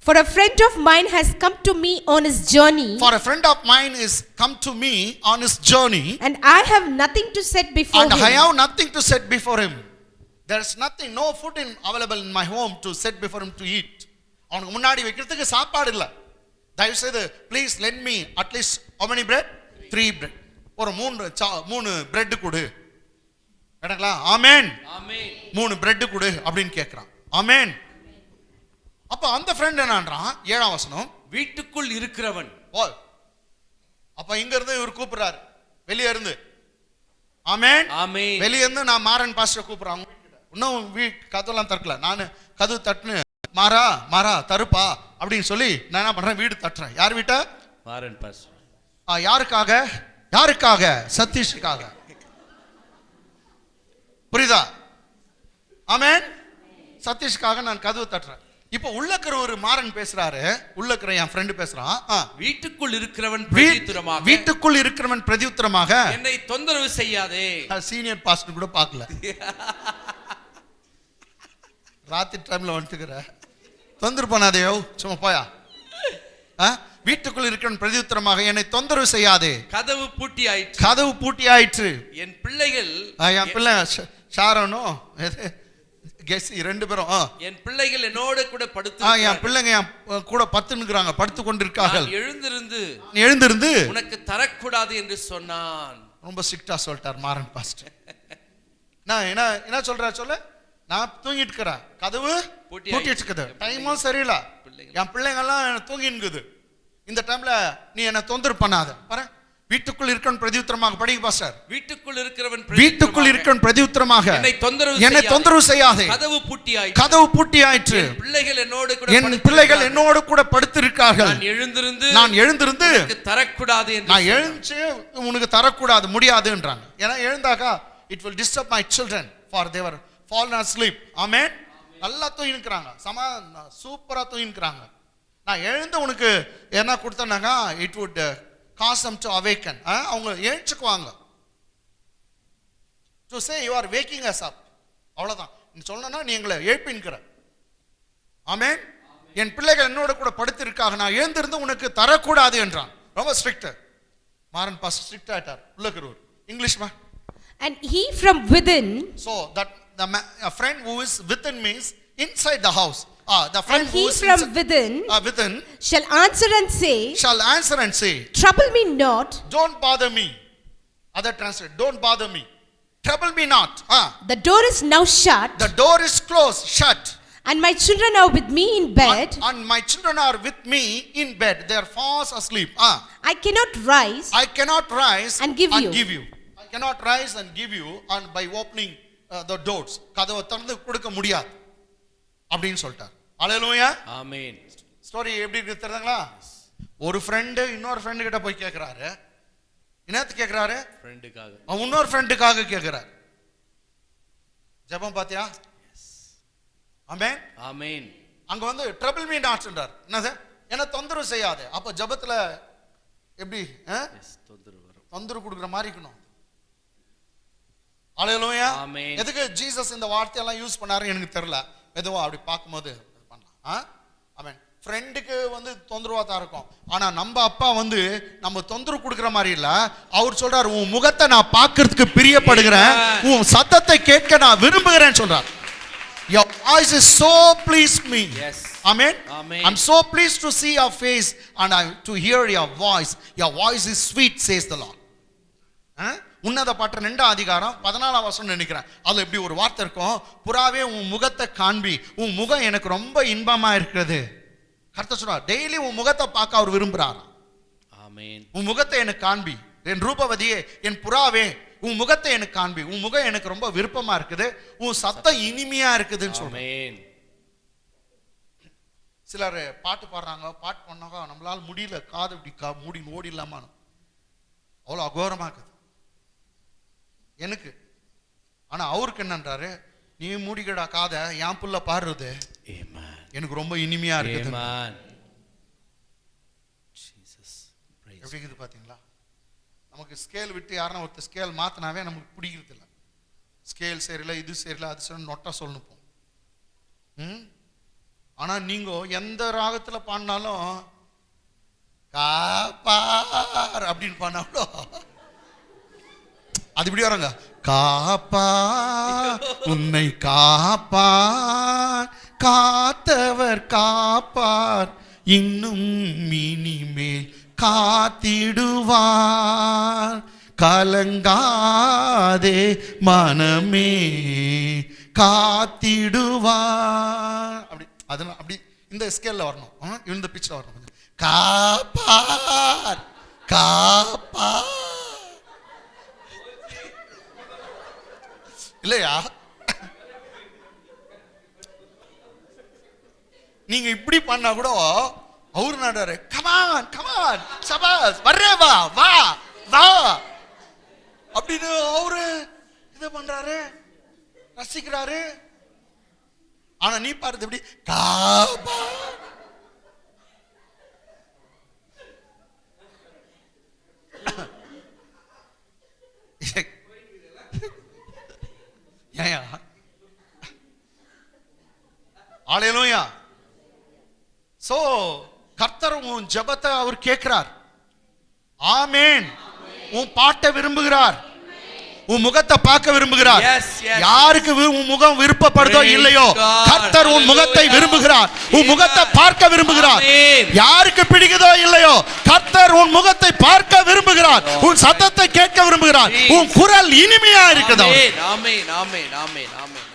For a friend of mine has come to me on his journey. For a friend of mine is come to me on his journey. And I have nothing to set before him. And I have nothing to set before him. There is nothing, no food available in my home to set before him to eat. அவனுக்கு முன்னாடி வைக்கிறதுக்கு சாப்பாடு இல்ல. தயவு செய்து please lend me at least how many bread? 3 bread. ஒரு மூணு பிரெட் கொடு. கேட்டங்களா? ஆமென். ஆமென். 3 பிரெட் கொடு அப்படினு கேக்குறான். ஆமென். அப்ப அந்த ஃப்ரெண்ட் என்னன்றான் 7ஆம் வசனம் வீட்டுக்குள் இருக்கிறவன் அப்ப இங்க இருந்து இவர் கூப்பிடுறாரு வெளிய இருந்து ஆமென் ஆமென் வெளிய இருந்து நான் மாறன் பாஸ்டர் கூப்பிடுறாங்க இன்னும் கதவெல்லாம் திறக்கல நான் கதவு தட்டுன்னு மாறா தருப்பா அப்படின்னு சொல்லி நான் என்ன பண்றேன் வீடு தட்டுறேன் யார் வீட்டை மாறன் பாஸ்டர் யாருக்காக சதீஷுக்காக புரியுதா ஆமென் சதீஷுக்காக நான் கதவு தட்டுறேன் இப்போ உள்ளக்கிற ஒரு மாறன் பேசுறாரு உள்ளக்கிற என் ஃப்ரெண்ட் பேசுறான் வீட்டுக்குள் இருக்கிறவன் பிரதியுத்தரமாக என்னை தொந்தரவு செய்யாதே சீனியர் பாஸ்டர் கூட பார்க்கல ராத்திரி டைம்ல வந்துக்கிற தொந்தரவு பண்ணாதேயோ சும்மா போயா வீட்டுக்குள் இருக்கிறவன் பிரதியுத்தரமாக என்னை தொந்தரவு செய்யாதே கதவு பூட்டி ஆயிற்று என் பிள்ளை ஷாரனோ ரெண்டு பேரும் என் பிள்ளைகள் என்னோட கூட என் பிள்ளைங்க என் கூட படுத்து கொண்டிருக்கார்கள் எழுந்திருந்து உனக்கு தரக்கூடாது என்று சொன்னான் ரொம்ப ஸ்ட்ரிக்டா சொல்லிட்டார் மாறன் பாஸ்டர் நான் என்ன சொல்ல நான் தூங்கிட்டு இருக்கிறேன் கதவு பூட்டி இருக்குது டைமும் சரியில்லை என் பிள்ளைங்க எல்லாம் தூங்கினுக்குது இந்த டைம்ல நீ என்ன தொந்தரவு பண்ணாத பாரு வீட்டுக்குள் இருக்கிறவன் பிரதியுத்தரமாக படிங்க பாஸ்டர் வீட்டுக்குள் இருக்கிறவன் பிரதியுத்தரமாக என்னை தொந்தரவு செய்யாதே கதவு பூட்டி ஆயிற்று என் பிள்ளைகள் என்னோடு கூட படுத்திருக்கார்கள் நான் எழுந்திருந்து நான் எழுந்து உனக்கு தரக்கூடாது முடியாதுன்றாங்க ஏன்னா எழுந்தாக்கா it will disturb my children for they were fallen asleep ஆமென் நல்லா தூங்கிக்கிறாங்க சூப்பரா தூங்கிக்கிறாங்க நான் எழுந்து உனக்கு என்ன கொடுத்தேனாக்கா it would cause them to awaken அவங்க எழுந்துக்குவாங்க to say you are waking us up அவ்வளவுதான் நீ சொல்லணும்னா நீ எங்களை எழுப்பின்கிற ஆமென் என் பிள்ளைகள் என்னோட கூட படுத்திருக்காங்க நான் எழுந்திருந்து உனக்கு தரக்கூடாது என்றான் ரொம்ப ஸ்ட்ரிக்ட் மாறன் பாஸ் ஸ்ட்ரிக்ட் ஆயிட்டார் உள்ளக்கிறவர் இங்கிலீஷ் மா and he from within so that a friend who is within means inside the house the friend and he who is from within shall answer and say trouble me not don't bother me other translate don't bother me trouble me not the door is now shut the door is closed shut and my children are with me in bed and my children are with me in bed they are fast asleep I cannot rise and give you I cannot rise and give you and by opening the doors கதவை திறந்து கொடுக்க முடியாது அப்படினு சொல்றார் ஹalleluya ஆமென் ஸ்டோரி எப்படி இருக்கு தெரியுங்களா ஒரு ஃப்ரெண்ட் இன்னொரு ஃப்ரெண்ட் கிட்ட போய் கேக்குறாரு என்னது கேக்குறாரு ஃப்ரெண்டுக்காக இன்னொரு ஃப்ரெண்டுக்காக கேக்குறாரு ஜெபம் பாத்தியா ஆமென் ஆமென் அங்க வந்து trouble me not சொல்றார் என்னது என்ன தொந்தரவு செய்யாதே அப்ப ஜெபத்துல எப்படி தொந்தரவு கொடுக்குற மாதிரி இருக்கணும் ஹalleluya ஆமென் எதுக்கு ஜீசஸ் இந்த வார்த்தை எல்லாம் யூஸ் பண்ணாரு எனக்கு தெரியல எதுவோ அப்படி பாக்கும்போது பண்ணலாம் ஆமென் ஃப்ரெண்டுக்கு வந்து தொந்தரவா தான் இருக்கும் ஆனா நம்ம அப்பா வந்து நம்ம தொந்தரவு கொடுக்குற மாதிரி இல்ல அவர் சொல்றாரு உன் முகத்தை நான் பார்க்கிறதுக்கு பிரியப்படுகிறேன் உன் சத்தத்தை கேட்க நான் விரும்புகிறேன்னு சொல்றார் your voice is so pleased me yes amen I'm so pleased to see your face and to hear your voice is sweet says the Lord உன்னத பாட்டு 2ஆம் அதிகாரம் 14ஆம் வசனம் நினைக்கிறேன் அதுல இப்படி ஒரு வார்த்தை இருக்கும் புறாவே உன் முகத்தை காண்பி உன் முகம் எனக்கு ரொம்ப இன்பமா இருக்கிறது கர்த்தர் சொல்றார் டெய்லி உன் முகத்தை பார்க்க அவர் விரும்புறார் ஆமென் உன் முகத்தை எனக்கு காண்பி என் ரூபவதியே, என் புறாவே, உன் முகத்தை எனக்கு காண்பி, உன் முகம் எனக்கு ரொம்ப விருப்பமா இருக்குது, உன் சத்தம் இனிமையா இருக்குதுன்னு சொல்றேன். சிலர் பாட்டு பாடுறாங்க, பாட்டு பண்ணாங்க நம்மளால முடியல, காது இப்படி மூடி ஓடிடலாமா, அவ்வளோ அகோரமா இருக்குது எனக்கு. ஆனா அவருக்கு என்னன்றாரு, நீ மூடிக்கடா காத, என் புள்ள பாடுறது எனக்கு ரொம்ப இனிமையா இருக்குது. எப்படி இருக்குது பாத்தீங்களா? நமக்கு ஸ்கேல் விட்டு யாருன்னா ஒருத்தர் ஸ்கேல் மாத்தினாவே நமக்கு பிடிக்கிறது இல்லை. ஸ்கேல் சரியில்லை, இது சரியில்லை, அது சரி நொட்டா சொல்லணும். ஆனா நீங்க எந்த ராகத்துல பாடினாலும் காப்பார் அப்படின்னு பாடினாலும் அது இப்படி வராங்க, காப்பா உன்னை காப்பார், காத்தவர் காப்பார், இன்னும் இனிமேல் காத்திடுவார், கலங்காதே மனமே காத்திடுவார். அப்படி அதெல்லாம் அப்படி இந்த ஸ்கேல்ல வரணும், இந்த பிட்ச்ல வரணும். காப்பார் காப்பார் இல்லையா? நீங்க இப்படி பண்ணா கூட அவரு நாடாரு, கமான் கமான் சபாஸ் வர்றே வா வா வா அப்படின்னு அவரு இது பண்றாரு, ரசிக்கிறாரு. ஆனா நீ பாருது எப்படி, காபா ஏயா ஹல்லேலூயா. சோ கர்த்தர் உன் ஜெபத்தை அவர் கேட்கிறார். ஆமென். உன் பாட்டை விரும்புகிறார், உன் முகத்தை பார்க்க விரும்புகிறார். யாருக்கு உன் முகம் விருப்பப்படுதோ இல்லையோ, கர்த்தர் உன் முகத்தை விரும்புகிறார், உன் முகத்தை பார்க்க விரும்புகிறார். யாருக்கு பிடிக்குதோ இல்லையோ, கர்த்தர் உன் முகத்தை பார்க்க விரும்புகிறார், உன் சத்தத்தை கேட்க விரும்புகிறார், உன் குரல் இனிமையா இருக்குது. Amen amen amen amen.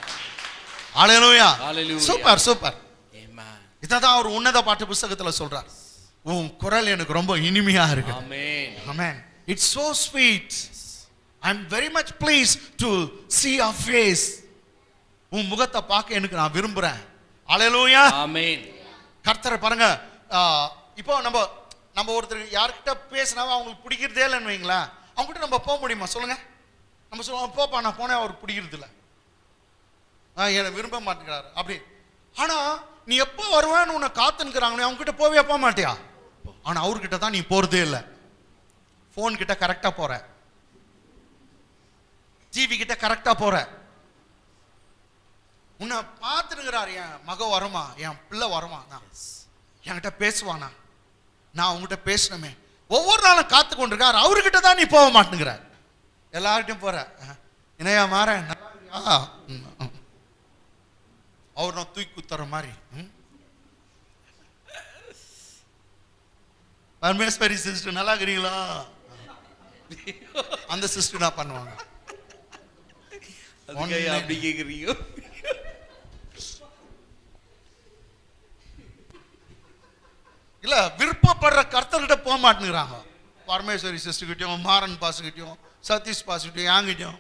Hallelujah. Hallelujah. Super super. Amen. இதான் அவர் உன்னத பாட்டு புத்தகத்துல சொல்றார், உன் குரல் எனக்கு ரொம்ப இனிமையா இருக்கு. ஆமென் ஆமென். It's so sweet. I'm very much pleased to see your face. உன் முகத்தை பார்க்க எனக்கு நான் விரும்புறேன். ஹல்லேலூயா. ஆமென். கர்த்தரை பாருங்க, இப்போ நம்ம ஒருத்தர் யார்கிட்ட பேசினா அவங்களுக்கு பிடிக்கிறதே இல்லைன்னு வைங்களேன், அவங்ககிட்ட நம்ம போக முடியுமா சொல்லுங்க? நம்ம சொல்லுவோம், போப்பா நான் போனேன், அவருக்கு பிடிக்கிறது இல்லை, என்னை விரும்ப மாட்டேங்கிறாரு அப்படி. ஆனா நீ எப்போ வருவேன்னு உன்னை காத்துனுக்குறாங்க, அவங்க கிட்ட போவே போக மாட்டியா? ஆனா அவர்கிட்ட தான் நீ போறதே இல்லை. போன் கிட்ட கரெக்டா போற, டிவி கிட்ட கரெக்டா போற, உன்னை பார்த்துருக்கிறார். என் மக வருமா, என் பிள்ளை வருமா, என்கிட்ட பேசுவானா, நான் உங்ககிட்ட பேசணுமே, ஒவ்வொரு நாளும் காத்து கொண்டிருக்கார். அவர்கிட்ட தான் நீ போக மாட்டேங்கிற, எல்லார்கிட்டையும் போற. இணையா மாற அவர் நான் தூக்கி குத்துற மாதிரி. பரமேஸ்வரி சிஸ்டர் நல்லா இருக்கிறீங்களா, அந்த சிஸ்டர் நான் பண்ணுவாங்க. அப்படி கேக்குறீங்க? இல்ல விருப்பப்படுற கர்த்தர்கிட்ட போக மாட்டேங்கிறாங்க. பரமேஸ்வரி சிஸ்டர் கிட்டயும், மாறன் பாஸ் கிட்டயும், சதீஷ் பாஸ் கிட்டயும், யாங்கிட்டயும்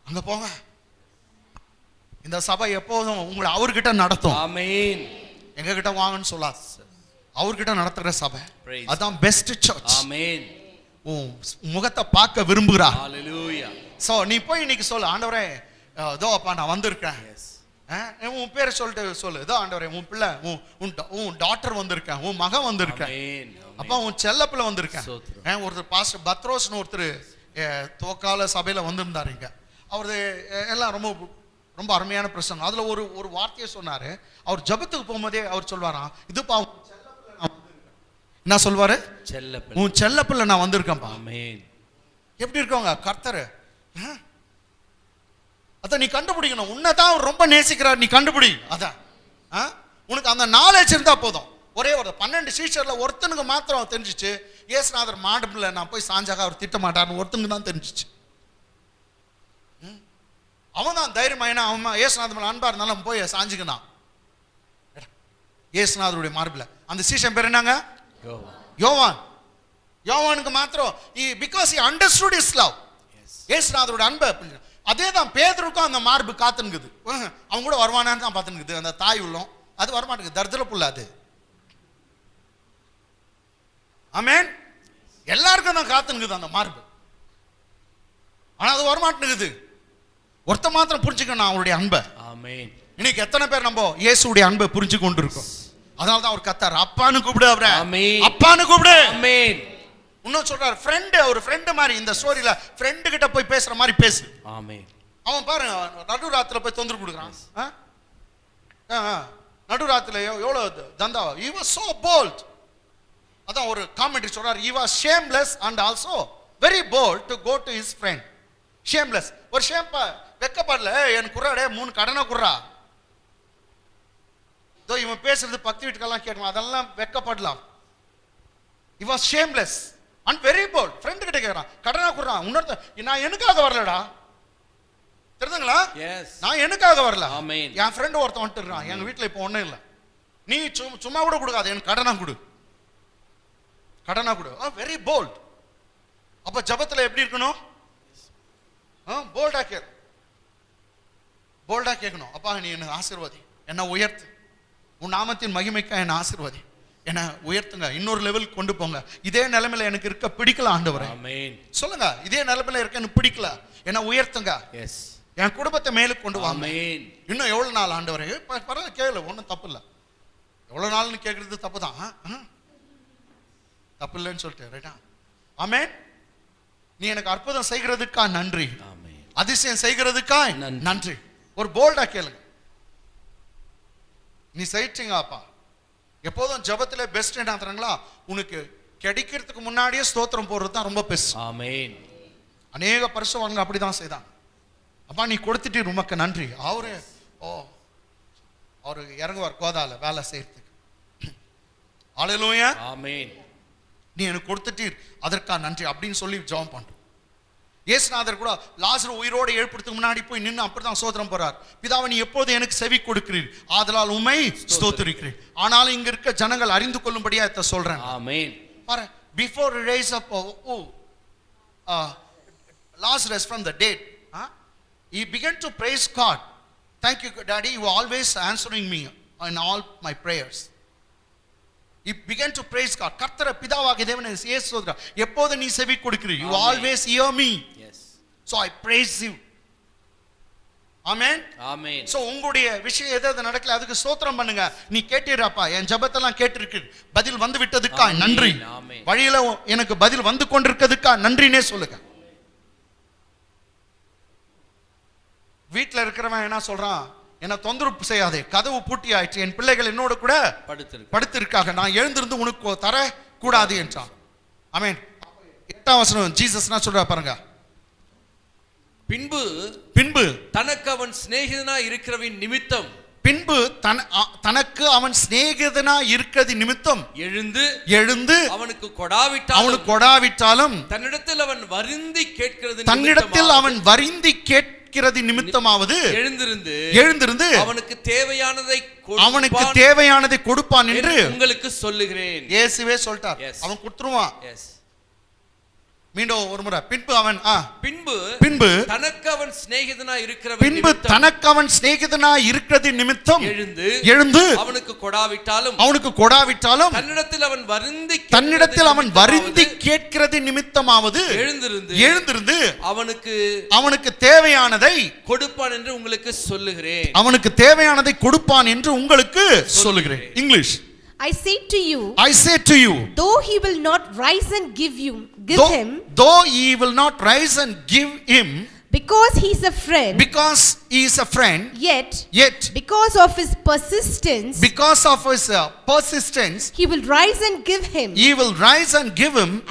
அங்க போங்க. இந்த சபை எப்போதும் உங்களை அவர்கிட்ட நடத்தும். ஆமென். எங்க கிட்ட வாங்கன்னு சொல்லாது, அவர்கிட்ட நடத்துற சபை அதான் பெஸ்ட் சர்ச். ஆமென். உன் முகத்தை பார்க்க விரும்புகிறார். ஹல்லேலூயா. சோ நீ போய் இன்னைக்கு சொல்லு, ஆண்டவரே இதோ அப்பா நான் வந்திருக்கேன், உன் பேரை சொல்லிட்டு சொல்லு, இதோ ஆண்டவரே உன் பிள்ளை, உன் டாட்டர் வந்திருக்கேன், உன் மகன் வந்திருக்கேன், அப்பா உன் செல்ல பிள்ளை வந்திருக்கேன். ஒருத்தர் பாஸ்டர் பத்ரோஸ்னு ஒருத்தர் துவக்கால சபையில வந்திருந்தாருங்க. அவரு எல்லாம் ரொம்ப ரொம்ப அருமையான பிரசங்கம். அதுல ஒரு வார்த்தையை சொன்னாரு. அவர் ஜெபத்துக்கு போகும்போதே அவர் சொல்வாராம், இதுப்பா என்ன சொல்வாரு, உன் செல்ல பிள்ளை நான் வந்திருக்கேன்ப்பா. எப்படி இருக்கவங்க கர்த்தர், அத நீ கண்டுபிடிக்கணும். உன்னைதான் ரொம்ப நேசிக்கிறார், நீ கண்டுபிடி. அதான் உனக்கு அந்த நாலேஜ் இருந்தா போதும். ஒரே ஒரு 12 சீஷர்ல ஒருத்தனுக்கு மாத்திரம் தெரிஞ்சிச்சு, இயேசுநாதர் மாடம்ல நான் போய் சாஞ்சாக அவர் திட்ட மாட்டார்னு ஒருத்தனுக்கு தான் தெரிஞ்சிச்சு. அவன் தான் தைரியமாயினா, அவன் இயேசுநாதர் மேல அன்பா இருந்தாலும் போய் சாஞ்சுக்கினான் இயேசுநாதருடைய மார்பில். அந்த சீஷன் பேர் என்னங்க, யோவான். யோவானுக்கு மாத்திரம் because he understood his love. இயேசுநாதரோட அன்பை அதே தான் பேதுருக்கும் அந்த மார்பு காத்துனுக்குது. அவன் கூட வருவானான்னு தான் பார்த்துனுக்குது. அந்த தாய் உள்ளம் அது வரமாட்டேங்குது. தர்தல புள்ள அது. ஆமென். எல்லாருக்கும் தான் காத்துனுக்குது அந்த மார்பு. ஆனா அது வரமாட்டேங்குது. ஒருத்த மாத்திரம் புரிஞ்சுக்கணும் அவருடைய அன்பை. ஆமென். இன்னைக்கு எத்தனை பேர் நம்ம இயேசுடைய அன்பை புரிஞ்சு கொண்டு இருக்கோம். அதனால தான் அவர் கத்தார், அப்பான்னு கூப்பிடு அவரை. ஆமென். அப்பான்னு கூப்பிடு. ஆமென். இன்னும் சொல்றாரு ஃப்ரெண்ட், ஒரு ஃப்ரெண்ட் மாதிரி இந்த ஸ்டோரியில ஃப்ரெண்ட் கிட்ட போய் பேசுற மாதிரி பேசு. ஆமென். அவன் பாருங்க நடுராத்திரில போய் தொந்தரவு கொடுக்குறான். நடுராத்திரில எவ்வளவு தந்தா. he was so bold. அதான் ஒரு காமெண்ட்ரி சொல்றாரு, he was shameless and also very bold to go to his friend. shameless, ஒரு ஷேம்பா வெக்கப்படல. என் குறாடே 3 கடனை குறா. தோ இவன் பேசுறது பக்தி வீட்டுக்கெல்லாம் கேட்கணும், அதெல்லாம் வெக்கப்படலாம். he was shameless and very bold. Friend கிட்ட கேக்குறான், கடனா குறான். இன்னொருத்த, நான் எனக்காக வரலடா, தெரியுதுங்களா? எஸ். நான் எனக்காக வரல. ஆமென். என் ஃப்ரெண்ட் ஒருத்தன் வந்துட்டுறான், எங்க வீட்டுல இப்போ ஒண்ணும் இல்ல, நீ சும்மா கூட கொடுக்காத, எனக்கு கடனா கொடு, கடனா கொடு. Very bold. அப்ப ஜபத்துல எப்படி இருக்கணும்? போல்டா கேட்கணும். அப்பா நீ என்ன ஆசீர்வாதி, என்ன உயர்த்து, உன் நாமத்தின் மகிமைக்கா என்ன ஆசீர்வாதி, என்ன உயர்த்துங்க, இன்னொரு லெவலுக்கு கொண்டு போங்க. இதே நிலைமையில எனக்கு இருக்க பிடிக்கல ஆண்டவரே. ஆமென். சொல்லுங்க, இதே நிலைமையில இருக்க எனக்கு பிடிக்கல, என்ன உயர்த்துங்க. எஸ். என் குடும்பத்தை மேலுக்கு கொண்டு வாங்க. ஆமென். இன்னும் எவ்வளவு நாள் ஆண்டவரே? பரவாயில்ல கேளு, ஒன்றும் தப்பு இல்லை. எவ்வளவு நாள்னு கேட்கறது தப்பு தான், தப்பு இல்லைன்னு சொல்லிட்டு ரைட்டா. ஆமென். நீ எனக்கு அற்புதம் செய்கிறதுக்கா நன்றி, ஆமென். அதிசயம் செய்கிறதுக்கா நன்றி. நன்றி. ஒரு போல்டா கேளுங்க, நீ செய்யிட்டீங்க அப்பா. எப்போதும் ஜபத்துல பெஸ்ட் என்ன தராங்களா, உனக்கு கிடைக்கிறதுக்கு முன்னாடியே ஸ்தோத்திரம் போடுறது தான் ரொம்ப பெஸ்ட். ஆமென். அநேக பரிசுத்தவான்கள் அப்படிதான் செய்தாங்க. அப்பா நீ கொடுத்துட்டு உமக்கு நன்றி. அவரு இறங்குவார் கோதால வேலை செய்யறதுக்கு. ஹல்லேலூயா. ஆமென். நீ எனக்கு கொடுத்துட்டீர், அதற்கா நன்றி அப்படின்னு சொல்லி ஜெபம் பண்றோம். இயேசுநாதர் கூட லாசரு உயிரோடு எழுப்புறதுக்கு முன்னாடி போய் நின்று அப்படிதான் ஸ்தோத்திரம் போறார். பிதாவே நீ எப்போது எனக்கு செவி கொடுக்கிறீர், ஆதலால் உம்மை ஸ்தோத்திரிக்கிறேன். ஆனாலும் இங்க இருக்க ஜனங்கள் அறிந்து கொள்ளும்படியா இத சொல்றேன். ஆமென். பாரு, before he raised up Lazarus from the dead, he began to praise God. Thank you daddy, you are always answering me in all my prayers. He began to praise God. கர்த்தர் பிதாவாகிய தேவனை இயேசு சொல்றார், எப்போது நீ செவி கொடுக்கிறீர், you always hear me. Yes. So I praise you. Amen. Amen. So உங்களுடைய விஷயம் எது நடக்கல அதுக்கு ஸ்தோத்திரம் பண்ணுங்க. நீ கேட்டீராப்பா, என் ஜெபத்தெல்லாம் கேட்டிருக்கு, பதில் வந்து விட்டதுக்கா நன்றி, வழியில எனக்கு பதில் வந்து கொண்டிருக்கிறதுக்கா நன்றினே சொல்லுங்க. வீட்டுல இருக்கிறவன் என்ன சொல்றான், என்ன தொந்தரவு செய்யாதே, கதவு பூட்டி ஆயிடுச்சு, என் பிள்ளைகள் என்னோட கூட படுத்திருக்காங்க, நான் எழுந்திருந்து உனக்கு தர கூடாது என்றான். ஆமென். 8ஆம் வசனம் ஜீசஸ்னா சொல்றா பாருங்க. பின்பு தனக்கு அவன் சிநேகிதனா இருக்கிறவின் நிமித்தம், பின்பு தனக்கு அவன் சிநேகிதனா இருக்கிறது நிமித்தம் எழுந்து அவனுக்கு கொடாவிட்டாலும் தன்னிடத்தில் அவன் வருந்தி கேட்கிறது நிமித்தமாவது எழுந்திருந்து அவனுக்கு தேவையானதை கொடுப்பான் என்று உங்களுக்கு சொல்லுகிறேன். இயேசுவே சொல்லிட்டார், அவன் கொடுத்துருவான். மீண்டும் ஒரு முறை, பின்பு தனக்கு அவன் சிநேகிதனா இருக்கிறது நிமித்தம் எழுந்து அவனுக்கு கொடாவிட்டாலும் தன்னிடத்தில் அவன் வருந்தி கேட்கிறது நிமித்தமாவது எழுந்திருந்து அவனுக்கு தேவையானதை கொடுப்பான் என்று உங்களுக்கு சொல்லுகிறேன். English. I say to you, though he will not rise and give him, because he is a friend, yet because of his persistence, he will rise and give him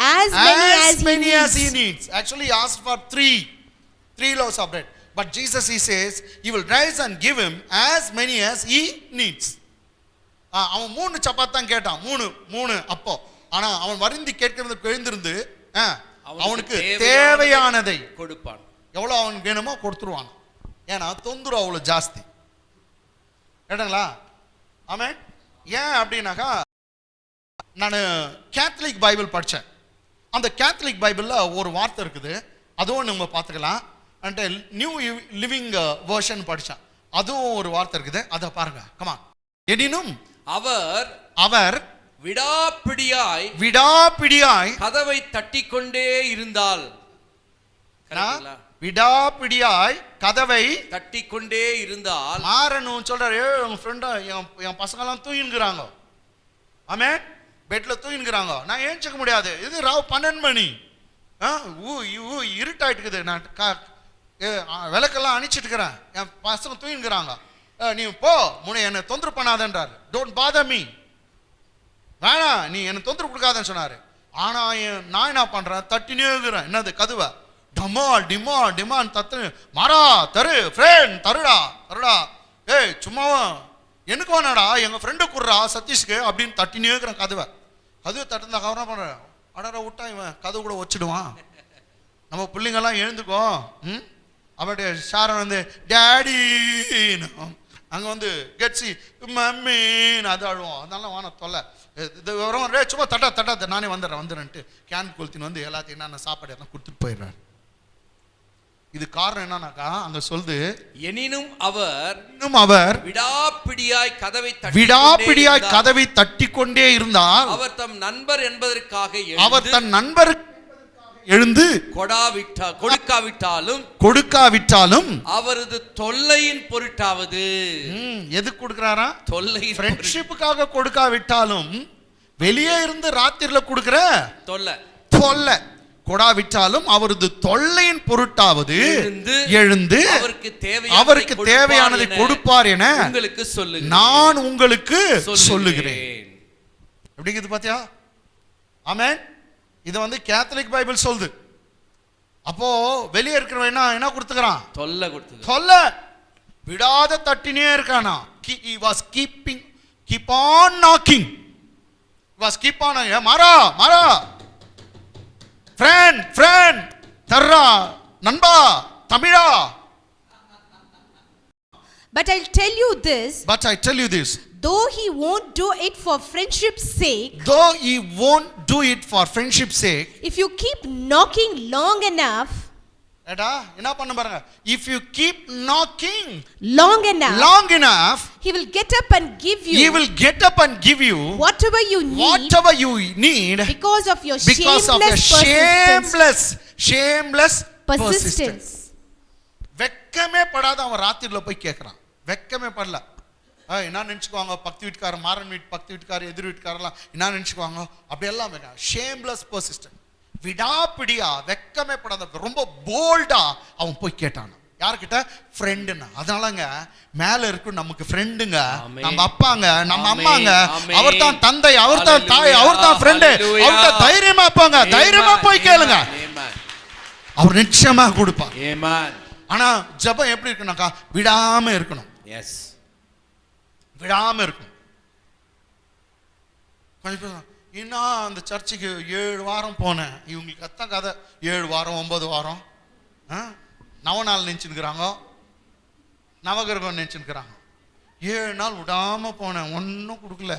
as many as he needs. Actually he asked for three loaves of bread, but Jesus he says he will rise and give him as many as he needs. அவன் 3 சப்பாத்தி தான் கேட்டான், 3 அப்போ. ஆனா அவன் வருந்தி கேட்கிறதுக்கு எழுந்திருந்து அவனுக்கு தேவையானதை கொடுப்பான். எவ்வளவு அவனுக்கு வேணுமோ கொடுத்துருவான். ஏன்னா தொந்தரவு அவ்வளவு ஜாஸ்தி. கேட்டங்களா? ஆமென். ஏன் அப்படின்னாக்கா, நான் கேத்தலிக் பைபிள் படித்தேன். அந்த கேத்தலிக் பைபிள்ல ஒரு வார்த்தை இருக்குது, அதுவும் நம்ம பார்த்துக்கலாம். அண்ட் நியூ லிவிங் வெர்ஷன் படிச்சான், அதுவும் ஒரு வார்த்தை இருக்குது, அதை பாருங்க. கமா. எனினும் அவர் அவர் விடாப்பிடியாய் கதவை தட்டிக்கொண்டே இருந்தால், விடாப்பிடியாய் கதவை தட்டிக்கொண்டே இருந்தால், மாறணும் சொல்றாரு. உங்க ஃப்ரெண்டா என் பசங்க எல்லாம் தூங்கின்னுக்குறாங்க, ஆமே பெட்ல தூங்கின்னுக்குறாங்க, நான் ஏஞ்சிக்க முடியாது, இது ராவ் 12 மணி, இருட்டாயிட்டுக்குது, நான் விளக்கெல்லாம் அணிச்சிட்டு இருக்கிறேன், என் பசங்க தூங்கின்னுக்குறாங்க, நீ போ என்னை தொந்தரவு பண்ணாதன்றாரு. டோன்ட் பாதர் மீ, வேணாம் நீ என்னை தொந்தரவு கொடுக்காதன்னு சொன்னாரு. ஆனா நான் என்ன பண்றேன், தட்டினே இருக்கிறேன். என்னது கதுவை டிமான் தத்து, மாறா தரு ஃப்ரெண்ட், தருடா தருடா, ஏய் சும்மாவா எனக்கு வேணாடா, எங்க ஃப்ரெண்டு குடுறா சதீஷ்க்கு அப்படின்னு தட்டினே இருக்கிறேன். கதவை தட்டுந்தா கவனம் பண்றேன். அடரா விட்டா இவன் கதவு கூட வச்சிடுவான், நம்ம பிள்ளைங்கெல்லாம் எழுந்துக்கோ. அவருடைய ஷாரன் வந்து டேடி, அங்க வந்து கெட்சி மம்மின்னு அது அழுவோம். அதனால வான தொல்லை, இது வரும் சும்மா தட்டாத நானே வந்துடுறேன்ட்டு கேன் கொளுத்தின்னு வந்து எல்லாத்தையும் என்னென்ன சாப்பாடு எல்லாம் கொடுத்துட்டு போயிடுறாரு. இது காரணம் என்னன்னாக்கா, அங்க சொல்லுது, எனினும் அவர் விடாப்பிடியாய் கதவை தட்டிக்கொண்டே இருந்தால், அவர் தன் நண்பர் எழுந்து கொடுக்காவிட்டாலும் அவரது தொல்லையின் பொருட்டாவது, எது கொடுக்கிறாரா, தொல்லை ஃப்ரெண்ட்ஷிப்புக்காக கொடுக்காவிட்டாலும் வெளியே இருந்து ராத்திரில கொடுக்கிற தொல்லை கொடாவிட்டாலும் அவரது தொல்லையின் பொருட்டாவது எழுந்து அவருக்கு தேவையானதை கொடுப்பார் என நான் உங்களுக்கு சொல்லுகிறேன். எப்படிங்கிறது பாத்தியா? ஆமென். இத வந்து கேத்தலிக் பைபிள் சொல்லுது. அப்போ வெளியே இருக்கிறவன் என்ன கொடுத்துக்கிறான், தொல்லை விடாத தட்டினே இருக்கானா. he was keep on knocking, மாறா friend தர்ரா நண்பா தமிழா. But I tell you this, though he won't do it for friendship's sake, if you keep knocking long enough, என்ன பண்ண பாருங்க, if you keep knocking long enough, he will get up and give you whatever you need because of your shameless persistence. வெக்கமே படாத அவன் ராத்திரில போய் கேட்கறான், வெக்கமே படல. என்ன நினைச்சுக்குவாங்க, பக்தி வீட்டுக்காரர், மாறன் பக்தி வீட்டுக்காரர், எதிர் வீட்டுக்காரெல்லாம் என்ன நினைச்சுக்குவாங்க, அப்படியெல்லாம் ஷேம்லெஸ் பர்சிஸ்டன்ட், விடாப்பிடியா வெக்கமே படாத ரொம்ப போல்டா அவன் போய் கேட்டான். யார்கிட்ட? ஃப்ரெண்டுன்னா. அதனாலங்க மேல இருக்கும் நமக்கு ஃப்ரெண்டுங்க, நம்ம அப்பாங்க, நம்ம அம்மாங்க, அவர் தான் தந்தை, அவர் தான் தாய், அவர் தான் ஃப்ரெண்டு. அவர்கிட்ட தைரியமா இருப்பாங்க, தைரியமா போய் கேளுங்க, அவர் நிச்சயமா கொடுப்பார். ஆனா ஜெபம் எப்படி இருக்குனாக்கா, விடாம இருக்கணும். விடாம இருக்கணும். கொஞ்சம் இன்னும் அந்த சர்ச்சுக்கு 7 வாரம் போனேன், இவங்களுக்கு அத்தான் கதை. 7 வாரம் 9 வாரம் நவநாள் நினைச்சுக்கிறாங்க, நவகிரகம் நினைச்சுக்கிறாங்க. 7 நாள் விடாம போனேன், ஒன்னும் கொடுக்கல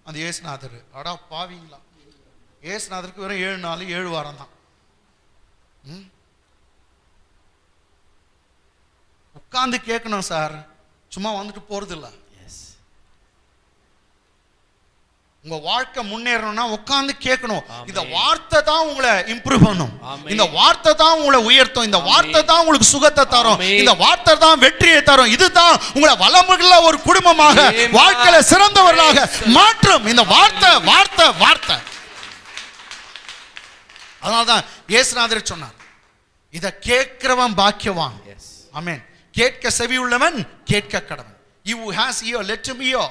அந்த ஏசுநாதர். அடா பாவீங்களா, ஏசுநாதருக்கு வெறும் 7 நாள் 7 வாரம் தான். உட்கார்ந்து கேட்கணும் சார், சும்மா வந்துட்டு போறது இல்ல. உங்க வாழ்க்கை முன்னேறணும்னா உட்கார்ந்து கேட்கணும். இந்த வார்த்தை தான் உங்களை இம்ப்ரூவ் பண்ணும், இந்த வார்த்தை தான் உங்களை உயர்த்தும், இந்த வார்த்தை தான் உங்களுக்கு சுகத்தை தரும், இந்த வார்த்தை தான் வெற்றியை தரும். இதுதான் உங்களை வளமுள்ள ஒரு குடும்பமாக, வாழ்க்கையில சிறந்தவர்களாக மாற்றும். இந்த வார்த்தை வார்த்தை வார்த்தை. அதனால்தான் இயேசுநாதர் சொன்னார், இத கேட்கிறவன் பாக்கியவான். ஆமென். கேட்க செவி உள்ளவன் கேட்க கடவன். He who has ear, let him hear.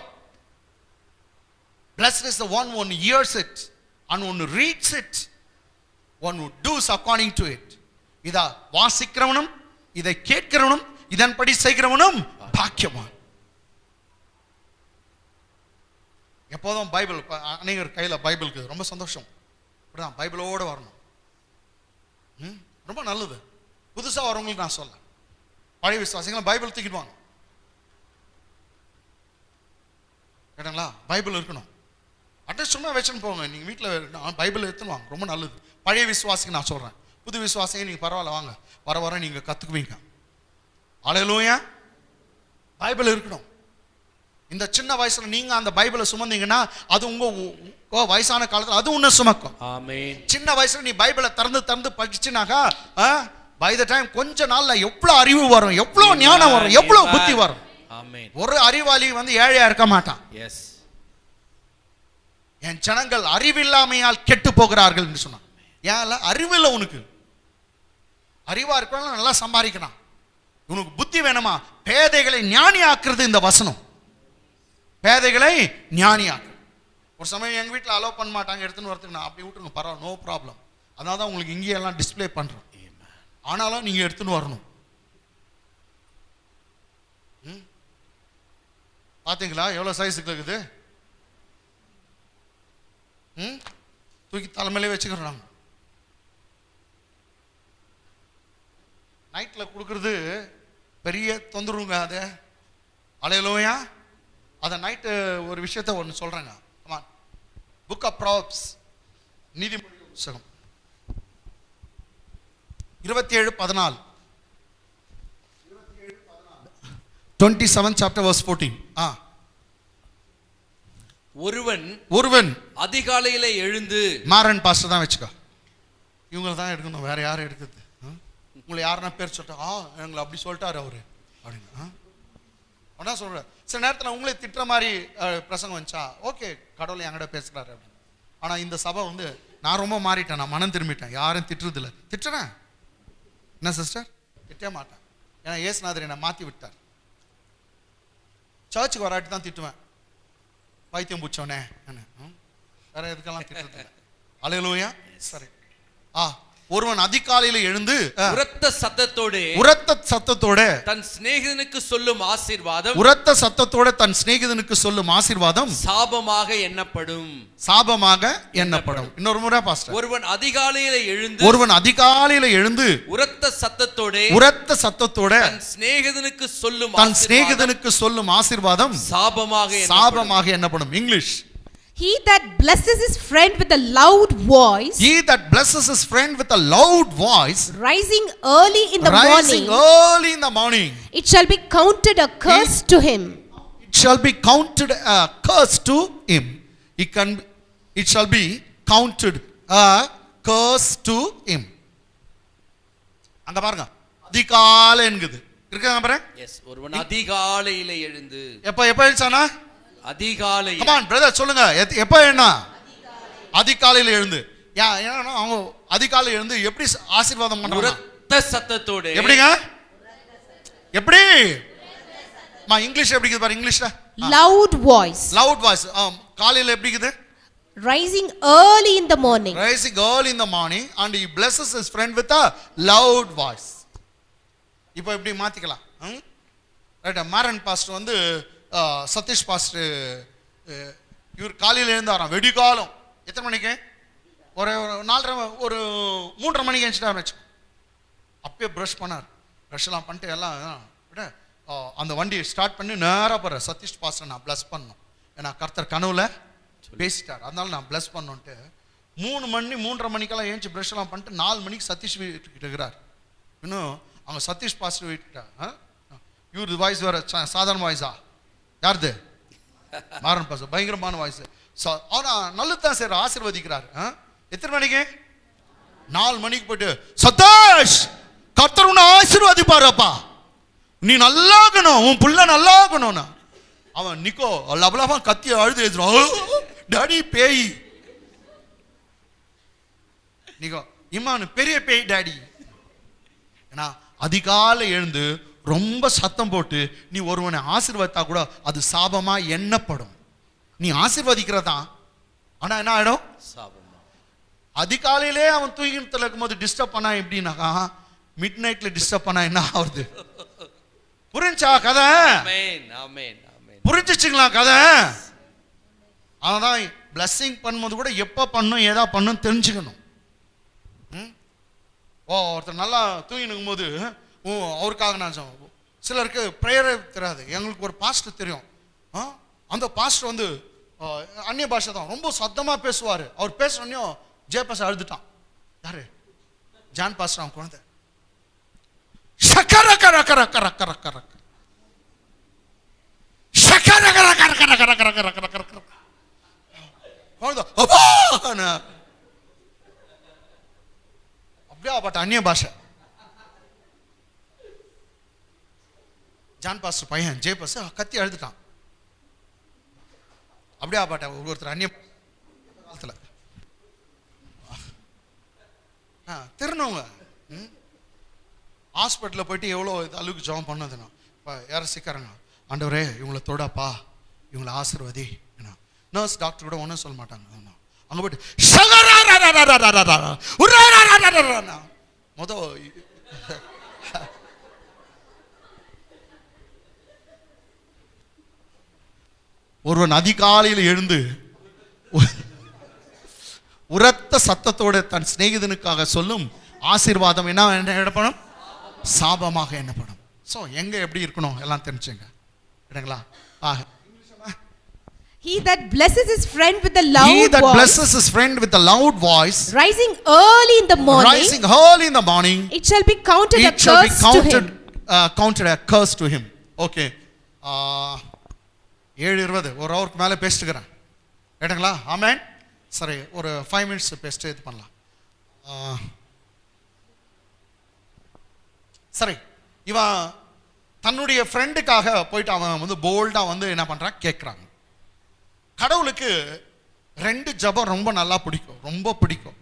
Blessed is the one who hears it and one who reads it, one who does according to it. இத வாசிக்கிறவனும் இதை கேட்கிறவனும் இதன்படி செய்கிறவனும் பாக்கியவான். எப்போதும் பைபிள் அநேகர் கையில பைபிளுக்கு ரொம்ப சந்தோஷம், அப்படிதான் பைபிளோட வரணும். ரொம்ப நல்லது. புதுசா வரவங்களுக்கு நான் சொல்ல, பழைய விசுவாசிகள் பைபிள் தூக்கிடுவாங்க கேட்டாங்களா, பைபிள் இருக்கணும். அட்லீஸ்ட் சும்மா வச்சுன்னு போங்க, நீங்கள் வீட்டில் பைபிள் எடுத்துன்னு வாங்க, ரொம்ப நல்லது. பழைய விசுவாசிக்கு நான் சொல்றேன், புது விசுவாசிங்க நீங்க பரவாயில்ல வாங்க, வர வர நீங்க கத்துக்குவீங்க. அல்லேலூயா. பைபிள் இருக்கணும். இந்த சின்ன வயசுல நீங்க அந்த பைபிளை சுமந்தீங்கன்னா அது உங்க வயசான காலத்துல அது உன்னை சுமக்கும். ஆமென். சின்ன வயசுல நீ பைபிளை திறந்து படிச்சுனாக்கா பை த டைம் கொஞ்ச நாள்ல எவ்வளவு அறிவு வரும், எவ்வளவு ஞானம் வரும், எவ்வளவு புத்தி வரும். ஆமென். ஒரு அறிவாளி ஏழையா இருக்க மாட்டான். எஸ். என் ஜனங்கள் அறிவில்லாமையால் கெட்டு போகிறார்கள் என்று சொன்னான். ஏன் அறிவு இல்லை உனக்கு? அறிவா இருக்கணும், நல்லா சம்பாதிக்கிறான். உனக்கு புத்தி வேணுமா? பேதைகளை ஞானி ஆக்குறது இந்த வசனம். பேதைகளை ஞானி ஆக்கு. ஒரு சமயம் எங்க வீட்டில் அலோவ் பண்ண மாட்டாங்க, எடுத்துன்னு வரதுக்கு. நான் அப்படி விட்டுருங்க, பரவாயில்ல, நோ ப்ராப்ளம். அதனால தான் உங்களுக்கு இங்கே எல்லாம் டிஸ்பிளே பண்றோம். ஆனாலும் நீங்க எடுத்துன்னு வரணும். பாத்தீங்களா எவ்வளவு சைஸுக்கு இருக்குது? தூக்கி தலைமையிலே வச்சுக்கிறோம். நைட்ல கொடுக்கறது பெரிய தொந்தரவுங்க. அது அல்லேலூயா. அத நைட்டு ஒரு விஷயத்த ஒன்று சொல்றேங்க. புக் ஆஃப் ப்ராவர்ப்ஸ், நீதிமொழிகள் புத்தகம் 27:14, 27 chapter verse 14. ஒருவன் அதிகாலையிலே எழுந்து, மாரன் பாஸ்டர் தான் வச்சுக்கோ, இவங்க தான் எடுக்கணும், வேற யாரும் எடுக்கிறது? உங்களை யாருன்னா பேர் சொல்லிட்டா எங்களை அப்படி சொல்லிட்டாரு அவரு அப்படின்னு அதான் சொல்றேன். சில நேரத்தில் உங்களே திட்டுற மாதிரி பிரசங்கம் வந்துச்சா, ஓகே கடவுள் என்கிட்ட பேசுறாரு அப்படின்னு. ஆனா இந்த சபை நான் ரொம்ப மாறிட்டேன், நான் மனம் திரும்பிட்டேன், யாரும் திட்டுறது இல்லை. திட்டுறேன் என்ன சிஸ்டர்? திட்டே மாட்டேன். ஏன்னா ஏசுநாதர் என்னை மாற்றி விட்டார். சர்ச்சுக்கு வராட்டி தான் திட்டுவேன், பைத்தியம் பூச்சோனே வேற எதுக்கெல்லாம் திட்டுறது இல்லை. அல்லேலூயா. சரி. ஒருவன் அதிகாலையில எழுந்து உரத்த சத்தத்தோட தன் சிநேகிதனுக்கு சொல்லும் ஆசீர்வாதம், உரத்த சத்தத்தோட தன் சிநேகிதனுக்கு சொல்லும் ஆசீர்வாதம் சாபமாக எண்ணப்படும். இன்னொரு முறை பாஸ்டர். ஒருவன் அதிகாலையில எழுந்து உரத்த சத்தத்தோட தன் சிநேகிதனுக்கு சொல்லும் ஆசீர்வாதம் சாபமாக எண்ணப்படும். English. He that blesses his friend with a loud voice, rising early in the morning, it shall be counted a curse to him. It shall be counted a curse to him. It shall be counted a curse to him. அங்க பாருங்க, அதிகாலை என்குது இருக்காங்க பாருங்க. எஸ். ஒருவன் அதிகாலையில எழுந்து. எப்ப எழுந்தானா? அதிகாலை. come on brother சொல்லுங்க, எப்ப என்ன? அதிகாலையில எழுந்து. ஏன்னா அவங்க அதிகாலையில எழுந்து எப்படி ஆசீர்வாதம் பண்றாங்க? உரத்த சத்தத்தோட. எப்படிங்க? எப்படி? இங்கிலீஷ் எப்படி இருக்குது பாரு, இங்கிலீஷ்ல loud voice. காலையில எப்படி இருக்குது? rising early in the morning. And he blesses his friend with a loud voice. இப்போ எப்படி மாத்திக்கலாம்? Right. Maran pastor Satish pastor இவர் காலையில் எழுந்தாராம், வெடிகாலம். எத்தனை மணிக்கு? ஒரு 4:30 ஒரு 3:30 மணிக்கு எழுந்துட்டாரு வச்சு. அப்பயே ப்ரஷ் பண்ணார். ப்ரஷ் எல்லாம் பண்ணிட்டு எல்லாம் அந்த வண்டி ஸ்டார்ட் பண்ணி நேராக போகிற சதீஷ் பாஸ்டர் நான் ப்ளஸ் பண்ணணும், ஏன்னா கர்த்தர் கனவுல பேசிட்டார், அதனால நான் ப்ளஸ் பண்ணோன்ட்டு 3:30 மணிக்கெல்லாம் ஏஞ்சி ப்ரஷ் எல்லாம் பண்ணிட்டு 4 மணிக்கு சதீஷ் வீட்டுக்கிட்டு இருக்கிறார். இன்னும் அவங்க சதீஷ் பாஸ்டர் வீட்டுக்கிட்ட இவர் வாய்ஸ் வேற சாதாரண வாய்ஸா? யாருது? மாறன் பாஸ்டர் பயங்கரமான வாய்ஸ். ஆனா நல்லதான் சார் ஆசீர்வதிக்கிறார். எத்தனை மணிக்கு? 4 மணிக்கு போயிட்டு, சதீஷ் கர்த்தர் உன்னை ஆசீர்வதிப்பாருப்பா, நீ நல்லா இருக்கணும், உன் புள்ள நல்லா இருக்கணும். அவன் நிக்கோ லபலபா கத்தி அழுது எழுதுறான், டாடி பேய். நிக்கோ இம்மானு பெரிய பேய் டாடி. ஏன்னா அதிகாலை எழுந்து ரொம்ப சத்தம் போட்டு நீ ஒருவனை ஆசீர்வதித்தா கூட அது சாபமா எண்ணப்படும். நீ ஆசீர்வதிக்கிறதா, ஆனா என்ன ஆயிடும்? சாபமா. அதிகாலையிலே அவன் தூங்கிட்டு இருக்கும்போது டிஸ்டர்ப் பண்ணா எப்படின்னாக்கா, மிட் நைட்ல டிஸ்டர்ப் பண்ணா என்ன ஆகுது? புரிஞ்சா கதை? புரிஞ்சிச்சுங்களா கதை? அதான் பிளஸ்ஸிங் பண்ணும்போது கூட எப்ப பண்ணும் ஏதா பண்ணும் தெரிஞ்சுக்கணும். ஒருத்தர் நல்லா தூங்கினுக்கும் போது அவருக்காக நான் சிலருக்கு ப்ரேயரே தெரியாது. எங்களுக்கு ஒரு பாஸ்டர் தெரியும், அந்த பாஸ்டர் அந்நிய பாஷை தான், ரொம்ப சத்தமாக பேசுவார். அவர் பேசுறோன்னையும் ஜேபஸ் அழுதுட்டான். யாரு? ஜான் பாஸ்டர் அவன் குழந்தை. ஷக்கர கர கர கர கர கர ஷக்கர கர கர கர கர கர கர கர கர கர குழந்தை அப்பான்னு அப்படியே பட் அந்நிய பாஷை. ஜான் பாஸ்டர் பையன் ஜே பாஸ் கத்தி அழுதுட்டான். அப்படியே பாட்ட ஒருத்தர் அந்நிய காலத்தில் திருநவங்க ஹாஸ்பிட்டலில் போயிட்டு எவ்வளோ அளவுக்கு ஜெபம் பண்ணதுன்னா, இப்போ யாரும் சிக்காரங்க, ஆண்டவரே இவங்கள தொடாப்பா, இவங்களை ஆசீர்வதி. நர்ஸ் டாக்டர் கூட ஒன்றும் சொல்ல மாட்டாங்க. அங்கே போயிட்டு ஒருவன் அதிகாலையில் எழுந்து உரத்த சத்தத்தோடு தன் சிநேகிதனுக்காக சொல்லும் ஆசீர்வாதம் என்ன என்னப்படும்? சாபமாக என்னப்படும். ஸோ எங்க எப்படி இருக்கணும் எல்லாம் தெரிஞ்சுங்க. இல்லைங்களா? He that blesses his friend with a loud voice. He that blesses his friend with a loud voice. Rising early in the morning. Rising early in the morning. It shall be counted a curse to him. Counted a curse to him. Okay. 7:20 ஒரு ஹவருக்கு மேலே பேசிட்டுக்கிறேன். கேட்டுங்களா? ஆமென். சரி, ஒரு 5 minutes பேசிட்டு இது பண்ணலாம். சரி, இவன் தன்னுடைய ஃப்ரெண்டுக்காக போயிட்டு அவன் வந்து போல்டாக வந்து என்ன பண்ணுறான் கேட்குறாங்க. கடவுளுக்கு 2 ஜபம் ரொம்ப நல்லா பிடிக்கும், ரொம்ப பிடிக்கும்.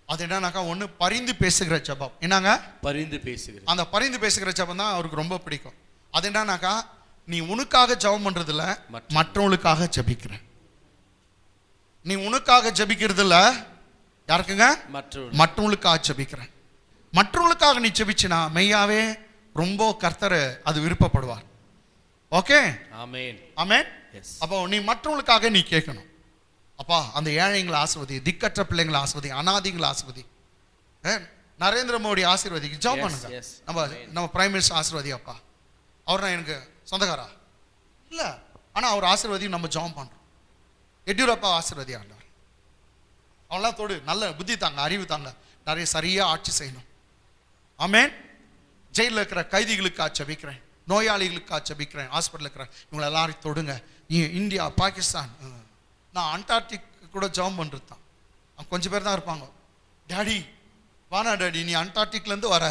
அது என்னன்னாக்கா, ஒன்று பரிந்து பேசுகிற ஜபம். என்னங்க? பரிந்து பேசுகிற. அந்த பரிந்து பேசுகிற ஜபம் தான் அவருக்கு ரொம்ப பிடிக்கும். அது என்னன்னாக்கா, நீ உனக்காக ஜபம் பண்றதில்ல, மற்றவங்களுக்காக ஜபிக்கிற. நீ உனக்காக ஜபிக்கிறதில்ல, யாருக்குங்க? மற்றவங்களுக்காக ஜபிக்கிற. மற்றவங்களுக்காக நீ ஜபிச்சினா மெய்யாவே ரொம்ப கர்த்தர் அது விருப்பப்படுவார். ஓகே, ஆமென், ஆமென். அப்போ நீ மற்றவங்களுக்காக நீ கேட்கணும், அப்பா அந்த ஏழைங்களை ஆசீர்வதி, திக்கற்ற பிள்ளைங்களை ஆசீர்வதி, அனாதிகளை ஆசீர்வதி, நரேந்திர மோடி ஆசீர்வதி, ஜெபம் பண்ணுங்க. நம்ம பிரைம் மினிஸ்டர் ஆசீர்வதி, அப்பா அவர் எனக்கு சொந்தக்காரா இல்லை, ஆனால் அவர் ஆசீர்வதி நம்ம ஜெபம் பண்ணுறோம். எடியூரப்பா ஆசீர்வதி ஆண்டவர், அவெல்லாம் தொடு, நல்ல புத்தி தாங்க, அறிவு தாங்க, நிறைய சரியாக ஆட்சி செய்யணும். ஆமென். ஜெயிலில் இருக்கிற கைதிகளுக்காக ஜெபிக்கிறேன், நோயாளிகளுக்காக ஜெபிக்கிறேன், ஹாஸ்பிட்டலில் இருக்கிற இவங்களை எல்லாரையும் தொடுங்க. இந்தியா, பாகிஸ்தான், நான் அண்டார்டிக் கூட ஜெபம் பண்ணுறது தான். கொஞ்சம் பேர் தான் இருப்பாங்க, டேடி வானா டேடி நீ அண்டார்டிக்லேருந்து வர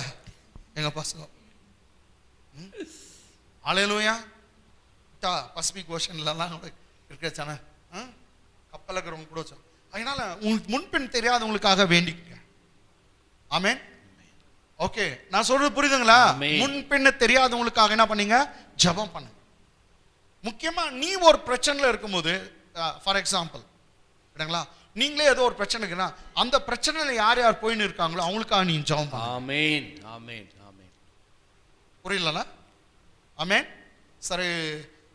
எங்கள் பசங்க. ஹல்லேலூயா. பசிபிக் ஓஷன்லாம் கூட இருக்கிற சேனல் கப்பல் இருக்கிறவங்க கூட வச்சோம். அதனால உங்களுக்கு முன்பின் தெரியாதவங்களுக்காக வேண்டிக்க. ஆமென். ஓகே, நான் சொல்றது புரியுதுங்களா? முன்பின்ன தெரியாதவங்களுக்காக என்ன பண்ணீங்க? ஜெபம் பண்ணுங்க. முக்கியமா நீ ஒரு பிரச்சனையில் இருக்கும்போது, ஃபார் எக்ஸாம்பிள் இல்லைங்களா, நீங்களே ஏதோ ஒரு பிரச்சனை இருக்குன்னா அந்த பிரச்சனையில யார் யார் போயின்னு இருக்காங்களோ அவங்களுக்காக நீ ஜெபம் பண்ணு. ஆமென், ஆமென், ஆமென். புரியல? ஆமென். சரி,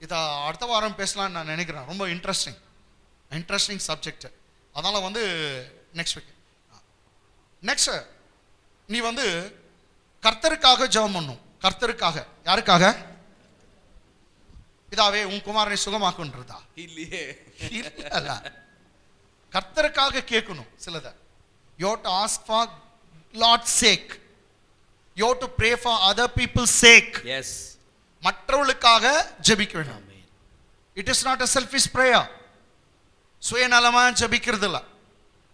இதை அடுத்த வாரம் பேசலாம்னு நான் நினைக்கிறேன். ரொம்ப இன்ட்ரெஸ்டிங் சப்ஜெக்ட். அதனால வந்து நெக்ஸ்ட் வீக். நெக்ஸ்ட் நீ வந்து கர்த்தருக்காக ஜெபம் பண்ணும். கர்த்தருக்காக, யாருக்காக? பிதாவே உன் குமாரனை சுகமாக்குன்றதா? இல்லையே, இல்ல, கர்த்தருக்காக கேட்கணும். சிலதை you have to ask for Lord's sake, you have to pray for other people's sake. yes, மற்றவர்களுக்காக ஜெபிக்க வேண்டும். it is not a selfish prayer. சுயநலமா ஜெபிக்கிறது இல்ல.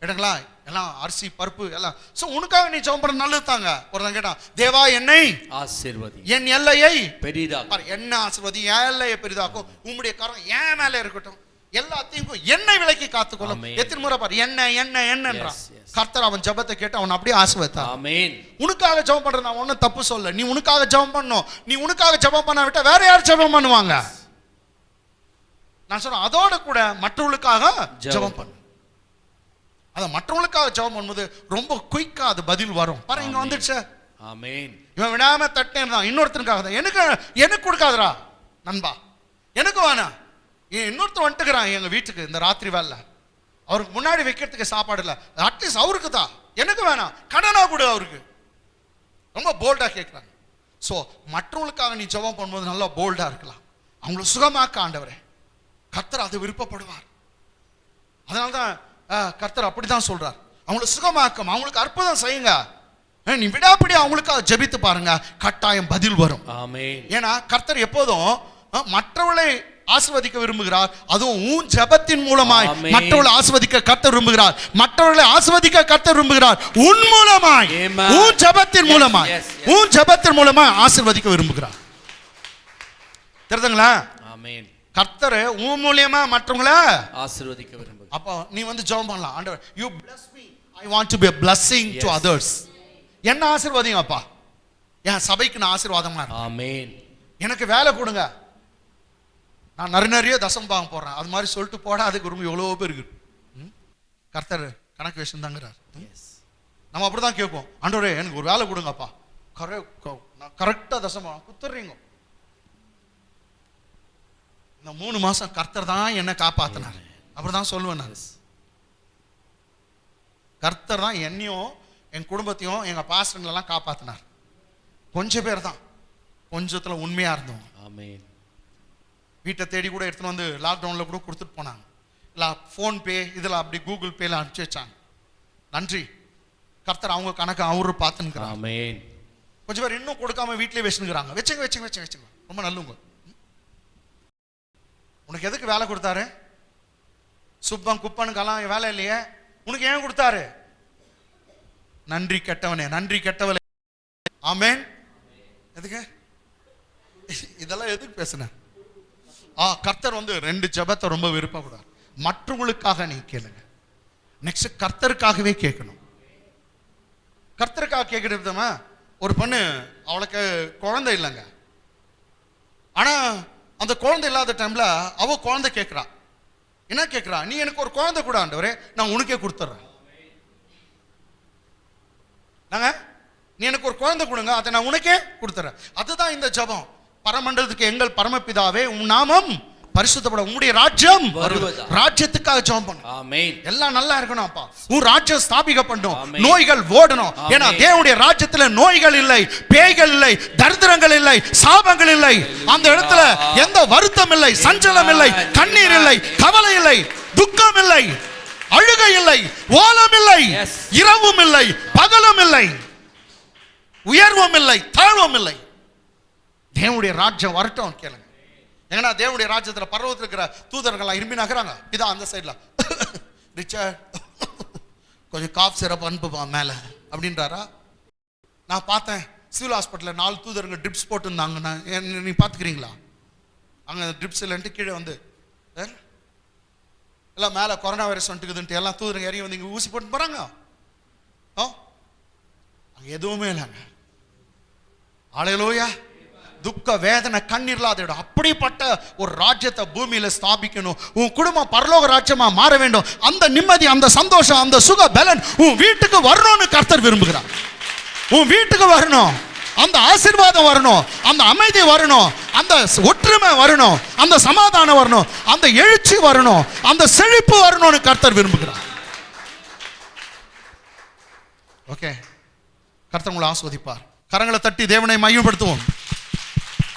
எடுங்களா, எல்லாம் அரிசி பருப்பு எல்லாம். சோ உனக்காக நீ ஜெபம் பண்ண நல்லது தாங்க. ஒருத்தன் கேட்டான், தேவா என்னை ஆசீர்வதி, என் எல்லையை பெரிதாக்கு. என்ன ஆசீர்வதி? என் எல்லையை பெரிதாக்கும், உம்முடைய கரம் என் மேல இருக்கட்டும், எல்லாத்தையும் என்னை விலக்கி காத்துக்கொள்ளும். எத்தனை முறை பாரு, என்ன என்ன என்னன்றான். கர்த்தர் அவன் ஜெபத்தை கேட்டு அவன் அப்படியே ஆசீர்வதித்தார். ஆமென். உனக்காக ஜெபம் பண்றது நான் ஒன்னும் தப்பு சொல்ல. நீ உனக்காக ஜெபம் பண்ணணும். நீ உனக்காக ஜெபம் பண்ண விட்டா வேற யார் ஜெபம் பண்ணுவாங்க? நான் சொல்றேன், அதோட கூட மற்றவங்களுக்காக ஜெபம் பண்ணு. அத மற்றவங்களுக்காக ஜெபம் பண்ணும்போது ரொம்ப குயிக்கா அது பதில் வரும். பாரு, இங்க வந்துடுச்சு. ஆமென். இவன் விடாம தட்டே இருந்தான். இன்னொருத்தனுக்காக தான். எனக்கு கொடுக்காதரா நண்பா, எனக்கு வேணா. இன்னொருத்தர் வந்துட்டுக்கிறான் எங்க வீட்டுக்கு இந்த ராத்திரி வேலை, அவருக்கு முன்னாடி வைக்கிறதுக்கு சாப்பாடு இல்லை, அட்லீஸ்ட் அவருக்கு தான், எனக்கு வேணாம், கடனா கூட அவருக்கு. ரொம்ப போல்டா கேட்கிறாங்க. ஸோ மற்றவங்களுக்காக நீ ஜெபம் பண்ணும்போது நல்லா போல்டா இருக்கலாம். அவங்களை சுகமாக்க ஆண்டவரே, கர்த்தர் அது விருப்பப்படுவார். அதனால்தான் கர்த்தர் அப்படிதான் சொல்றார். அவங்களை சுகமாக்கும், அவங்களுக்கு அற்புதம் செய்யுங்க. நீ விடாப்பிடி அவங்களுக்காக ஜெபித்து பாருங்க, கட்டாயம் பதில் வரும். ஆமென். ஏன்னா கர்த்தர் எப்போதும் மற்றவர்களை ஆசீர்வதிக்க விரும்புகிறார். அதுவும் உன் ஜெபத்தின் மூலமாய் மற்றவர்களை ஆசீர்வதிக்க கர்த்தர் விரும்புகிறார். மற்றவர்களை ஆசீர்வதிக்க கர்த்தர் விரும்புகிறார். உன் மூலமாய், உன் ஜெபத்தின் மூலமாய், உன் ஜெபத்தின் மூலமாய் ஆசீர்வதிக்க விரும்புகிறார். தெரியுதுங்களா? ஆமென். கர்த்தர் உன் மூலமா மற்றவங்களை ஆசீர்வதிக்க விரும்புகிறார். அப்போ நீ வந்து ஜெபம் பண்ணலாம், ஆண்டவர் you bless me, I want to be a blessing to others. என்ன ஆசீர்வாதம் அப்பா, என் சபைக்கு நான் ஆசீர்வாதமா இருக்கேன். ஆமென். எனக்கு வேலை கொடுங்க, நான் நிறைய தசம் பாகம் போடுறேன், அது மாதிரி சொல்லிட்டு போட அதுக்கு ரொம்ப எவ்வளோ பேர் இருக்கு. கர்த்தர் கணக்கு விஷயம் தாங்கிறார். நம்ம அப்படிதான் கேட்போம், ஆண்டவரே எனக்கு ஒரு வேலை கொடுங்கப்பா, கரெக்டாக தசம் பாகம் குத்துறீங்க. இந்த 3 மாசம் கர்த்தர் தான் என்ன காப்பாத்தினார், அப்படிதான் சொல்லுவேன் நான். கர்த்தர் தான் என்னையும் என் குடும்பத்தையும் எங்க பாஸ்டர்லாம் காப்பாத்தினார். கொஞ்சம் பேர் தான், கொஞ்சத்துல உண்மையா இருந்தோம். ஆமென். வீட்டை தேடி கூட எடுத்துன்னு வந்து லாக்டவுன்ல கூட கொடுத்துட்டு போனாங்க. இல்லை ஃபோன் பே இதில் அப்படி கூகுள் பேல அனுப்பிச்சு வச்சாங்க. நன்றி, கர்த்தர் அவங்க கணக்கு அவரு பார்த்துன்னுக்கிறாங்க. ஆமென். கொஞ்சம் பேர் இன்னும் கொடுக்காம வீட்டிலே வச்சுக்கிறாங்க. வச்சுங்க ரொம்ப நல்லவங்க. உனக்கு எதுக்கு வேலை கொடுத்தாரு? சுப்பம் குப்பனுக்கெல்லாம் வேலை இல்லையே, உனக்கு ஏன் கொடுத்தாரு? நன்றி கெட்டவனே, நன்றி கெட்டவளே. ஆமென். எதுக்கு இதெல்லாம் எதுக்கு பேசுன? கர்த்தர் வந்து 2 ஜெபத்தை ரொம்ப விருப்பப்படுறார். மற்றவங்களுக்காக நீ கேளுங்க, நெக்ஸ்ட் கர்த்தருக்காகவே கேட்கணும். கர்த்தருக்காக கேட்கறது. ஒரு பொண்ணு, அவளுக்கு குழந்தை இல்லைங்க, ஆனா அந்த குழந்தை இல்லாத டைம்ல அவ குழந்தை கேட்கிறா. என்ன கேட்கிறா? நீ எனக்கு ஒரு குழந்தை கூட ஆண்டவரே, நான் உனக்கே கொடுத்துட்றேன். நீ எனக்கு ஒரு குழந்தை கொடுங்க, அதை நான் உனக்கே கொடுத்துறேன். அதுதான் இந்த ஜெபம். பரமண்டலத்துக்கு எங்கள் பரமபிதாவே, உன் நாமம் பரிசுத்தப்பட, உம்முடைய ராஜ்யம் ராஜ்யத்துக்காக ஜெபம் பண்ணு. ஆமென். எல்லாம் நல்லா இருக்கணும் அப்பா, உன் ராஜ்யம் ஸ்தாபிக்கப்படணும், நோய்கள் ஓடணும். ஏன்னா தேவனுடைய ராஜ்யத்துல நோய்கள் இல்லை, பேய்கள் இல்லை, தரித்திரங்கள் இல்லை, சாபங்கள் இல்லை. அந்த இடத்துல எந்த வருத்தம் இல்லை, சஞ்சலம் இல்லை, கண்ணீர் இல்லை, கவலை இல்லை, துக்கம் இல்லை, அழுகை இல்லை, ஓலம் இல்லை, இரவும் இல்லை, பகலும் இல்லை, உயர்வும் இல்லை, தாழ்வும் இல்லை. தேவனுடைய ராஜ்யம் வரட்டும் கேளுங்க. ஏன்னா தேவனுடைய ராஜ்யத்தில் பரவத்தில் இருக்கிற தூதர்கள்லாம் இரும்பி நகராங்க. இதான் அந்த சைட்ல ரிச்சர்ட் கொஞ்சம் காஃப் சிரப் அனுப்புப்பா மேல அப்படின்றாரா. நான் பார்த்தேன் சிவில் ஹாஸ்பிட்டலில் 4 தூதருங்க ட்ரிப்ஸ் போட்டுருந்தாங்க. நீ பார்த்துக்கிறீங்களா? அங்கே ட்ரிப்ஸ் இல்லைன்ட்டு கீழே வந்து எல்லாம் மேலே கொரோனா வைரஸ் வந்துட்டுக்குதுன்ட்டு எல்லாம் தூதருங்க இறங்கி வந்து இங்கே ஊசி போட்டு போகிறாங்க. அங்கே எதுவுமே இல்லைங்க. ஹல்லேலூயா. துக்க வேதனை கண்ணீர் இல்லாத இடம். அப்படிப்பட்ட ஒரு ராஜ்யத்தை பூமியில ஸ்தாபிக்கணும். உன் குடும்பம் பரலோக ராஜ்யமா மாற வேண்டும். அந்த நிம்மதி, அந்த சந்தோஷம், அந்த சுக பலன் உன் வீட்டுக்கு வரணும்னு கர்த்தர் விரும்புகிறார். உன் வீட்டுக்கு வரணும், அந்த ஆசீர்வாதம் வரணும், அந்த அமைதி வரணும், அந்த ஒற்றுமை வரணும், அந்த சமாதானம் வரணும், அந்த எழுச்சி வரணும், அந்த செழிப்பு வரணும்னு கர்த்தர் விரும்புகிறார். ஓகே, கர்த்தர் உங்களை ஆஸ்வதிப்பார். கரங்களை தட்டி தேவனை மையப்படுத்துவோம்.